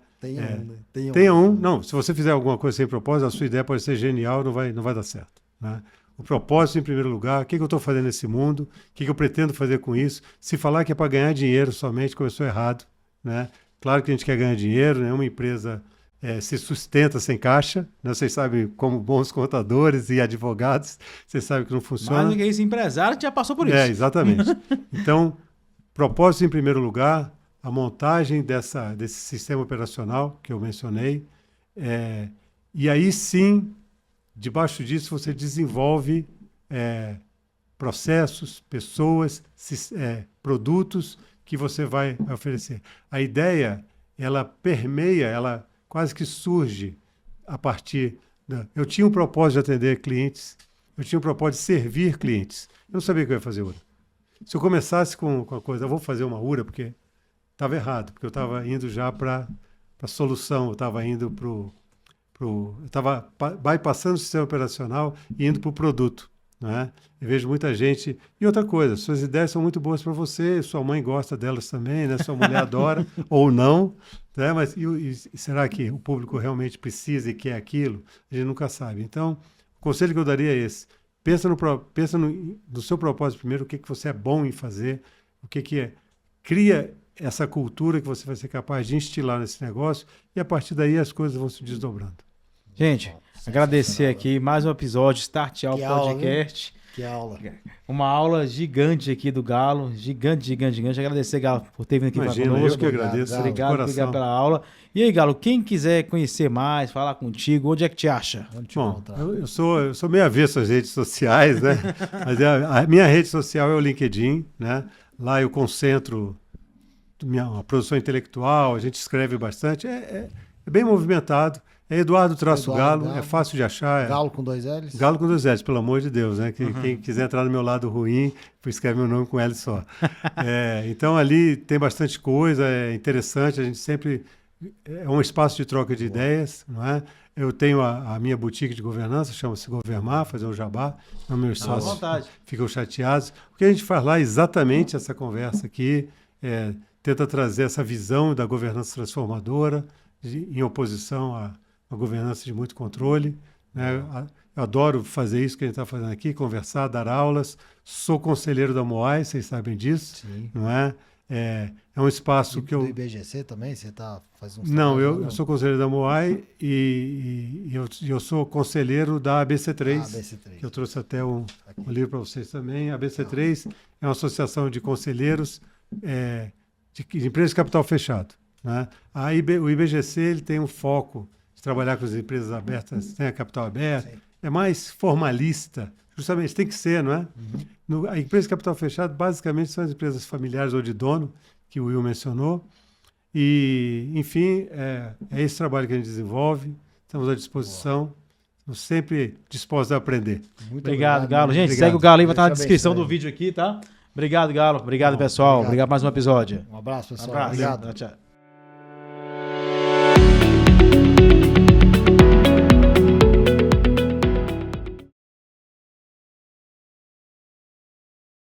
Tenha um. Não, se você fizer alguma coisa sem propósito, a sua ideia pode ser genial, não vai dar certo. Né? O propósito em primeiro lugar, o que eu estou fazendo nesse mundo, o que eu pretendo fazer com isso. Se falar que é para ganhar dinheiro somente, começou errado. Né? Claro que a gente quer ganhar dinheiro, nenhuma empresa se sustenta sem caixa. Né? Vocês sabem, como bons contadores e advogados, vocês sabem que não funciona. Mais do que isso, empresário já passou por isso. Exatamente. Então, propósito em primeiro lugar, a montagem desse sistema operacional que eu mencionei. E aí sim, debaixo disso, você desenvolve processos, pessoas, produtos que você vai oferecer. A ideia, ela permeia, ela quase que surge a partir eu tinha um propósito de atender clientes, eu tinha um propósito de servir clientes. Eu não sabia o que eu ia fazer URA. Se eu começasse com a coisa, eu vou fazer uma URA porque estava errado, porque eu estava indo já para a solução, eu estava indo eu estava bypassando o sistema operacional e indo para o produto. Né? Eu vejo muita gente. E outra coisa, suas ideias são muito boas para você, sua mãe gosta delas também, né? Sua mulher adora, ou não. Né? Mas e será que o público realmente precisa e quer aquilo? A gente nunca sabe. Então, o conselho que eu daria é esse. Pensa no seu propósito primeiro, o que você é bom em fazer, o que é. Cria essa cultura que você vai ser capaz de instilar nesse negócio e a partir daí as coisas vão se desdobrando. Gente, agradecer aqui mais um episódio Start Out Que aula, Podcast. Que aula. Uma aula gigante aqui do Galo. Gigante. Agradecer, Galo, por ter vindo aqui Imagina, falar conosco. eu que agradeço. Obrigado pela aula. E aí, Galo, quem quiser conhecer mais, falar contigo, onde é que te acha? Bom, eu sou meio avesso às redes sociais, né? Mas a minha rede social é o LinkedIn, né? Lá eu concentro minha produção intelectual, a gente escreve bastante, é bem movimentado. É Eduardo Galo, é fácil de achar. Galo com 2 L's? Galo com 2 L's, pelo amor de Deus, né? Quem quiser entrar no meu lado ruim, escreve meu nome com L só. Então ali tem bastante coisa, é interessante, a gente sempre... É um espaço de troca de ideias, não é? Eu tenho a minha boutique de governança, chama-se Governmar, fazer um jabá. Meus sócios ficam chateados. O que a gente faz lá é exatamente essa conversa aqui, tenta trazer essa visão da governança transformadora, em oposição à governança de muito controle. Né? Eu adoro fazer isso que a gente está fazendo aqui, conversar, dar aulas. Sou conselheiro da Moai, vocês sabem disso. Sim. Não é? É um espaço que eu... Do IBGC também? Você faz uns... Não, eu sou conselheiro da Moai e eu sou conselheiro da ABC3, que eu trouxe até um livro para vocês também. A ABC3 é uma associação de conselheiros de empresas de capital fechado. Né? O IBGC ele tem um foco de trabalhar com as empresas abertas, tem a capital aberta, é mais formalista, justamente tem que ser, não é? A empresa de capital fechado basicamente são as empresas familiares ou de dono, que o Will mencionou, e, enfim, é esse trabalho que a gente desenvolve, estamos à disposição, estamos sempre dispostos a aprender. Muito obrigado, Galo. Gente, segue o Galo aí, vai estar na descrição do vídeo aqui, tá? Obrigado, Galo. Obrigado, pessoal. Obrigado por mais um episódio. Um abraço, pessoal. Obrigado. Tchau.